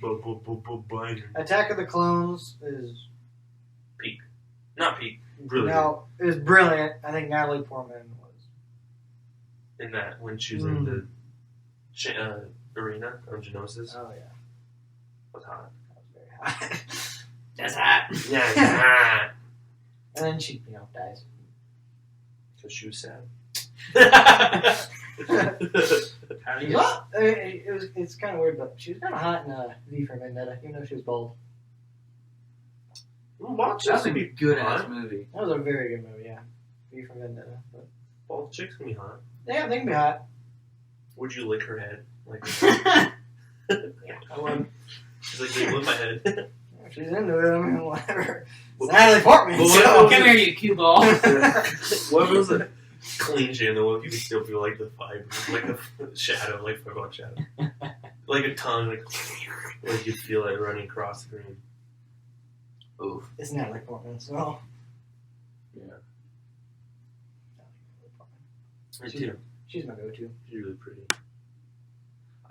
Biden. Attack of the Clones is Not peak. Brilliant. no, it was brilliant. I think Natalie Portman was. In that when she was in the arena of Geonosis, Oh yeah, was hot. that was very hot. That's hot. Yeah, it's hot. And then she, dies. So she was sad. How do you? Well, it's kind of weird, but she was kind of hot in V for Vendetta, even though she was bald. Bald That's chicks a can be good ass hot. movie. That was a very good movie, yeah. V for Vendetta. But Bald chicks can be hot. yeah, they can be hot. Would you lick her head? Like, Yeah, I would. she's like, you lick my head. If she's into it, I mean, whatever. It's Natalie Portman. Well, so- Come here, you cue ball. What if it was a clean shave though? What if you could still feel like the fiber, like a shadow, like fuck on shadow, like a tongue, like you feel it running across the room. Oof. It's Natalie Portman, so. Yeah, Natalie Portman. me too. She's my go-to. She's really pretty.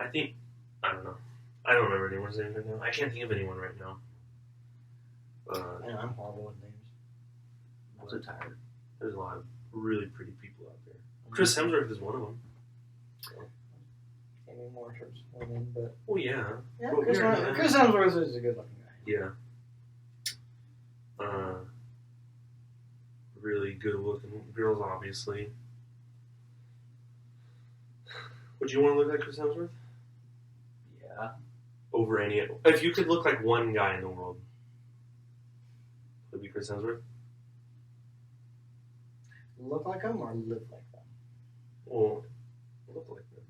I don't know. I don't remember anyone's name right now. I can't think of anyone right now. I know, I'm horrible with names. I'm so tired. There's a lot of really pretty people out there. Chris Hemsworth is one of them. Maybe more towards women, but Oh yeah. yeah, Well, Chris, we're- Chris Hemsworth is a good-looking guy. Yeah. Really good looking girls, obviously. Would you want to look like Chris Hemsworth? Yeah. Over any... If you could look like one guy in the world, would it be Chris Hemsworth? Look like them or live like them? Well, look like them.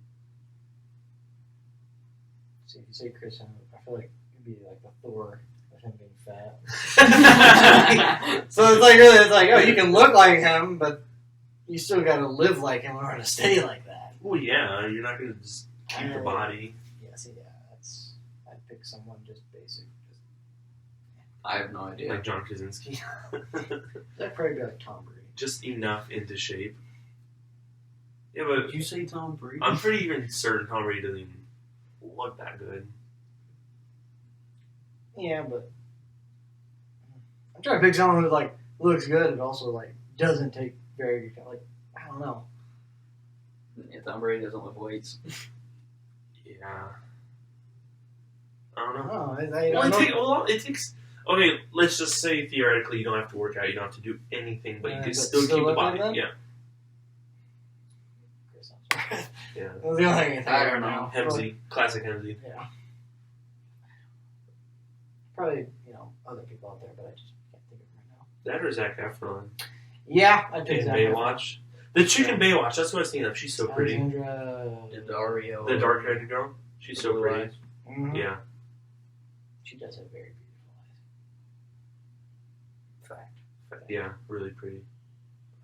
See, if you say Chris Hemsworth, I feel like it'd be like the Thor of him being fat. So it's like, oh, you can look like him, but you still gotta live like him in order to stay like that. Well, yeah, you're not going to just keep the body. Yeah, see, yeah, I'd pick someone just basic. I have no idea. Like John Krasinski. That'd probably be like Tom Brady. Just enough into shape. Yeah, but Did you say Tom Brady? I'm pretty even certain Tom Brady doesn't even look that good. Yeah, but I'm trying to pick someone who like looks good and also like doesn't take very like I don't know. Tom Brady doesn't lift weights. Yeah. I don't know. Oh, It takes. Okay, let's just say theoretically you don't have to work out, you don't have to do anything, but you can still keep the look body. like that? Yeah. Yeah. That's the only thing I don't know. Hemsey, classic Hemsey. Yeah. Probably, other people out there, but I just can't think of them right now. That or Zac Efron. Yeah, I think In Zac Baywatch. The chick in Baywatch, that's what I was thinking of. She's so pretty. Alexandra... Dario. The dark haired girl. She's so pretty. Mhm. Yeah. She does have very beautiful eyes. Fact. Yeah, really pretty.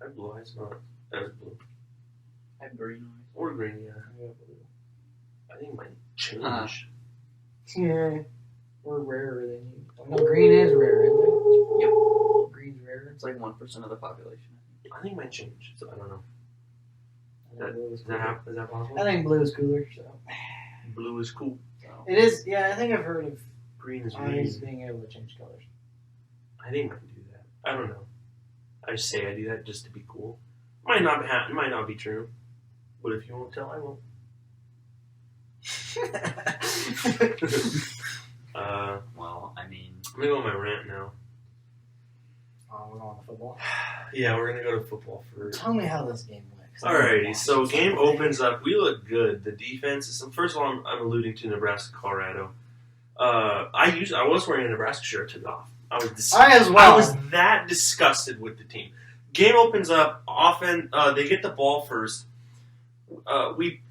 I have blue eyes, not as blue. I have green eyes. Or green, yeah. I think mine change. Yeah. We're rarer than you. No, green is rare, isn't it? Yep. Green's rare. It's like 1% of the population. I think mine change, so I don't know. I think blue is Is that possible? I think blue is cooler, so. Blue is cool. So. It is, yeah, I think I've heard of Green is eyes green. being able to change colors. I think mine do that. I don't know. I just say I do that just to be cool. Might not be true. But if you won't tell, I won't. Well, I mean... I'm gonna go on my rant now. Oh, we're going to football. Yeah, we're gonna go to football for. Tell me how this game went. Alrighty, so game opens up. We look good. The defense is. First of all, I'm alluding to Nebraska, Colorado. I was wearing a Nebraska shirt. Took it off. I as well. I was that disgusted with the team. Game opens up. Often they get the ball first. We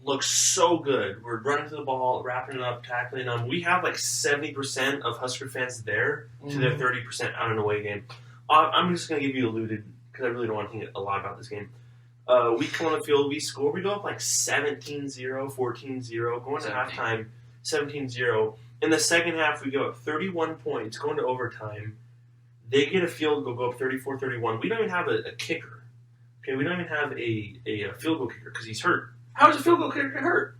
look so good. We're running to the ball, wrapping it up, tackling them. We have like 70% of Husker fans there to their 30% out in the away game. I'm just going to give you alluded because I really don't want to think a lot about this game. We come on the field, we score. We go up like 17-0, 14-0, going to halftime 17-0. In the second half, we go up 31 points, going to overtime. They get a field goal, go up 34-31. We don't even have a kicker. Okay, we don't even have a field goal kicker because he's hurt. How does a field goal kicker get hurt?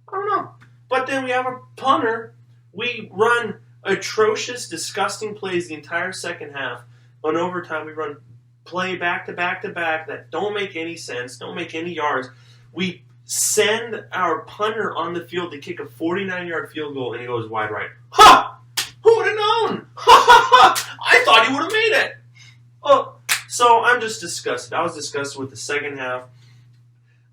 I don't know. But then we have a punter. We run atrocious, disgusting plays the entire second half. On overtime, we run play back to back to back that don't make any sense, don't make any yards. We send our punter on the field to kick a 49-yard field goal, and he goes wide right. Ha! Who would have known? I thought he would have made it. Oh, so I'm just disgusted. I was disgusted with the second half.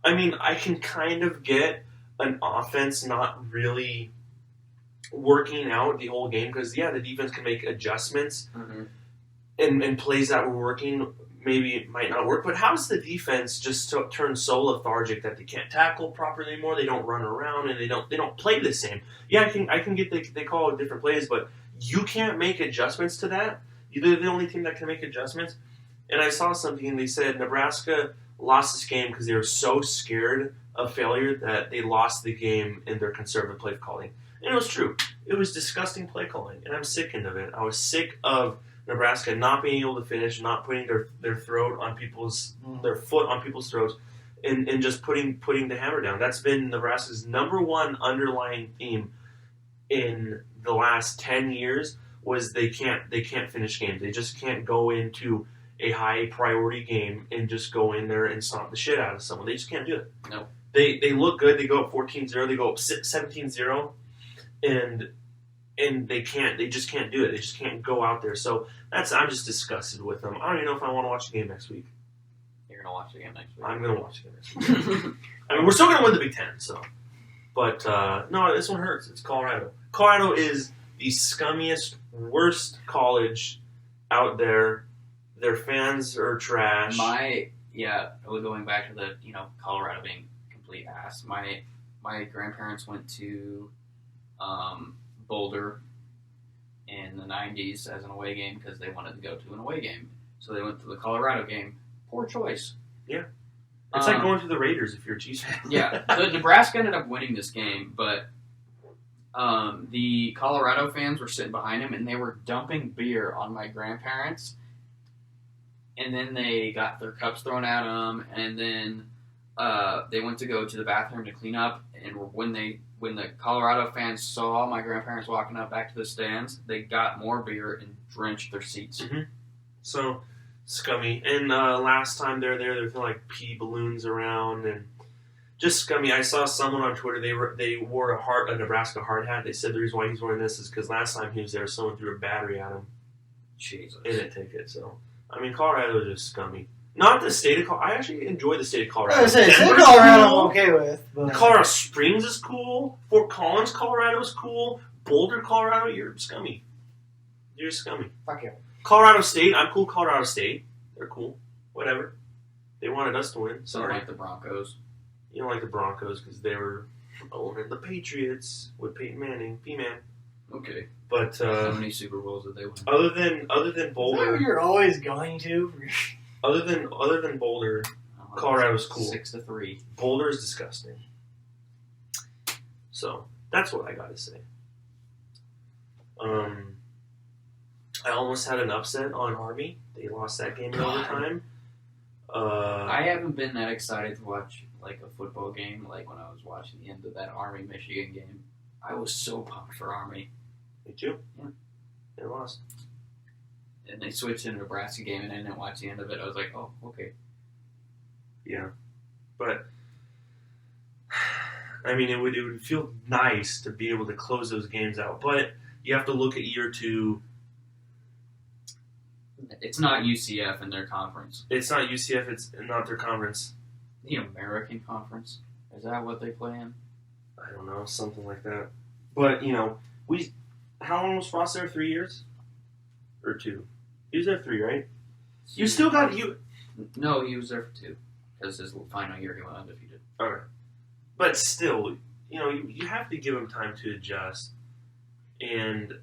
I mean, I can kind of get an offense not really working out the whole game because, yeah, the defense can make adjustments and plays that were working. Maybe it might not work, but how's the defense just turn so lethargic that they can't tackle properly anymore? They don't run around and they don't play the same. Yeah, I can get they call it different plays, but you can't make adjustments to that. You're the only team that can make adjustments. And I saw something and they said Nebraska lost this game because they were so scared of failure that they lost the game in their conservative play calling. And it was true. It was disgusting play calling, and I'm sickened of it. I was sick of Nebraska not being able to finish, not putting their foot on people's throats, and just putting the hammer down. That's been Nebraska's number one underlying theme in the last 10 years was they can't finish games. They just can't go into a high priority game and just go in there and stomp the shit out of someone. They just can't do it. No. They look good. They go up 14-0. They go up 17-0, and they just can't do it. They just can't go out there. So I'm just disgusted with them. I don't even know if I want to watch the game next week. You're gonna watch the game next week. I'm gonna watch the game next week. I mean, we're still gonna win the Big Ten. So, but no, this one hurts. It's Colorado. Colorado is the scummiest, worst college out there. Their fans are trash. Going back to the Colorado being complete ass. My grandparents went to Boulder in the 90s as an away game because they wanted to go to an away game. So they went to the Colorado game. Poor choice. Yeah. It's like going to the Raiders if you're a Chiefs fan. Yeah. The Nebraska ended up winning this game, but the Colorado fans were sitting behind him and they were dumping beer on my grandparents. And then they got their cups thrown at them, and then they went to go to the bathroom to clean up. And when the Colorado fans saw my grandparents walking up back to the stands, they got more beer and drenched their seats. Mm-hmm. So scummy. And last time they were throwing like pea balloons around and just scummy. I saw someone on Twitter. They wore a Nebraska hard hat. They said the reason why he's wearing this is because last time he was there, someone threw a battery at him. Jesus. In a ticket. So I mean, Colorado is just scummy. Not the state of Colorado. I actually enjoy the state of Colorado. I was saying, Denver's Colorado cool. I'm okay with. But... Colorado Springs is cool. Fort Collins, Colorado is cool. Boulder, Colorado, you're scummy. You're scummy. Fuck you. Colorado State, I'm cool. Colorado State, they're cool. Whatever. They wanted us to win. So Sorry. like the Broncos. You don't like the Broncos because they were owning the Patriots with Peyton Manning, P-Man. Okay. But how many Super Bowls did they win? other than Is that Boulder, what you're always going to? other than Boulder, Colorado's cool. 6-3. Boulder is disgusting. So that's what I gotta say. I almost had an upset on Army. They lost that game in overtime. I haven't been that excited to watch like a football game like when I was watching the end of that Army-Michigan game. I was so pumped for Army. Me too. Yeah. They lost. And they switched to the Nebraska game and I didn't watch the end of it. I was like, oh, okay. Yeah. But I mean, it would feel nice to be able to close those games out. But you have to look at year two. It's not UCF in their conference. It's not UCF. It's not their conference. The American Conference? Is that what they play in? I don't know, something like that. But how long was Frost there? 3 years, or 2? He was there 3, right? You still got you. No, he was there for 2 because his final year he went undefeated. Okay, but still, you have to give him time to adjust. And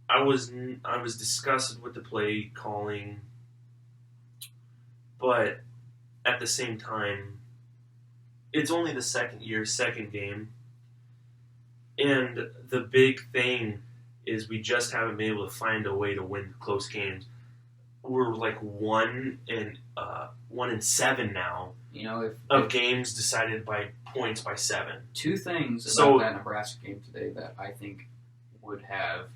I was disgusted with the play calling, but at the same time, it's only the second game, and the big thing is we just haven't been able to find a way to win close games. We're like 1-7 now. Of games decided by points by 7. 2 things about that Nebraska game today that I think would have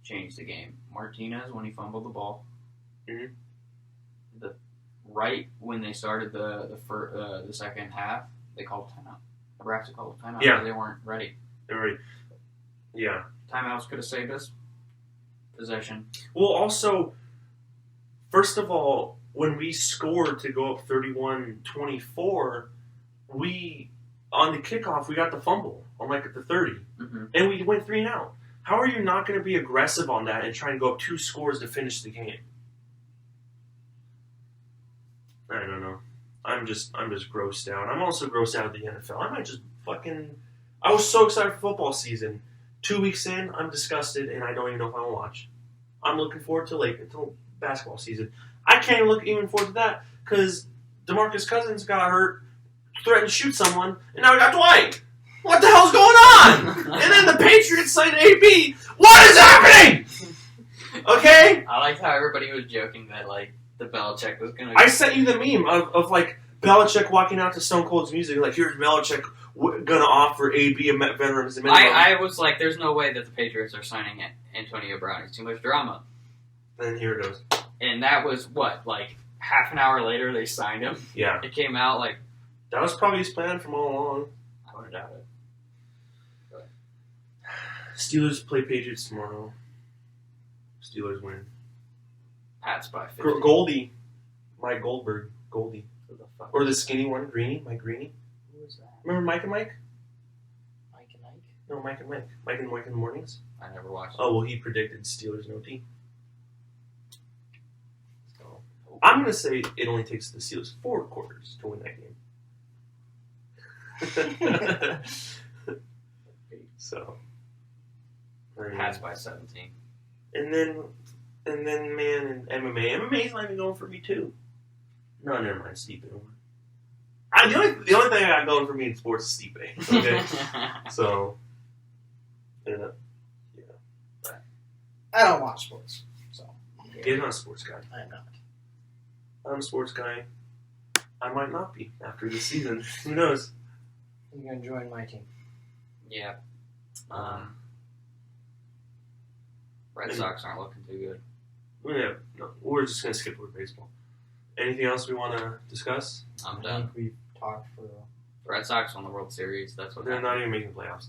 changed the game. Martinez when he fumbled the ball. Mm-hmm. Right when they started the second half, they called timeout. Nebraska called timeout. Yeah. They weren't ready. They were ready. Yeah. Timeouts could have saved us. Possession. Well, also, first of all, when we scored to go up 31-24, on the kickoff, we got the fumble on at the 30. Mm-hmm. And we went 3 and out. How are you not going to be aggressive on that and try and go up 2 scores to finish the game? I don't know. I'm just grossed out. I'm also grossed out of the NFL. I might just I was so excited for football season. 2 weeks in, I'm disgusted and I don't even know if I want to watch. I'm looking forward to until basketball season. I can't even forward to that because DeMarcus Cousins got hurt, threatened to shoot someone, and now we got Dwight. What the hell's going on? And then the Patriots signed AB. What is happening? Okay? I liked how everybody was joking that the Belichick was gonna. I sent you the meme of Belichick walking out to Stone Cold's music, here's Belichick gonna offer AB a veteran as a minimum. I was like, there's no way that the Patriots are signing Antonio Brown. It's too much drama. And here it goes. And that was half an hour later they signed him. Yeah. It came out that was probably his plan from all along. I don't doubt it. Steelers play Patriots tomorrow. Steelers win. Pats by 50. Goldie. Mike Goldberg. Goldie. Who the fuck? Or the skinny one, Greeny. Mike Greeny. Who is that? Remember Mike and Mike? Mike and Mike? No, Mike and Mike. Mike and Mike in the mornings. I never watched it. Oh, well, he predicted Steelers no T. So, I'm going to say it only takes the Steelers 4 quarters to win that game. So. Pats by 17. And then, man, in MMA. MMA's not even going for me, too. No, never mind. Stipe. The only thing I got going for me in sports is Stipe. Okay? So, yeah. I don't watch sports, so. He's not a sports guy. I am not. I'm a sports guy. I might not be after this season. Who knows? I'm going to join my team. Yeah. Red Sox aren't looking too good. Yeah, no, we're just going to skip over baseball. Anything else we want to discuss? I'm I done. think we've talked for. Red Sox won the World Series. That's what They're happened. not even making playoffs.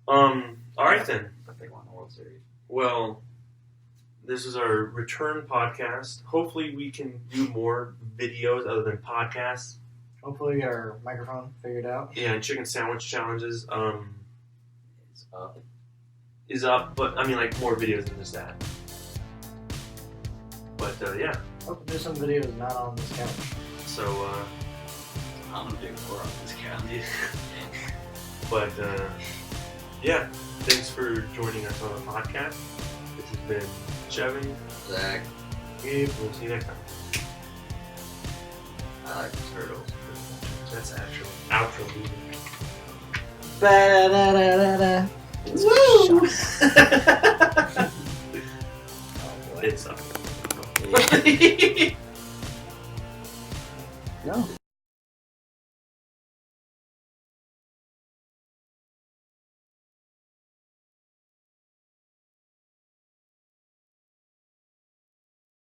All right then. But they won the World Series. Well, this is our return podcast. Hopefully, we can do more videos other than podcasts. Hopefully, we get our microphone figured out. Yeah, and chicken sandwich challenges It's up. is up, but I mean, like more videos than just that. But yeah, Hope to do some videos not on this couch. so I'm gonna do more on this couch. yeah. But yeah, thanks for joining us on the podcast. This has been Chevin. Zach, Gabe. We'll see you next time. I like the turtles. That's actual outro music. Ba-da-da-da-da. Woo! It's up. No.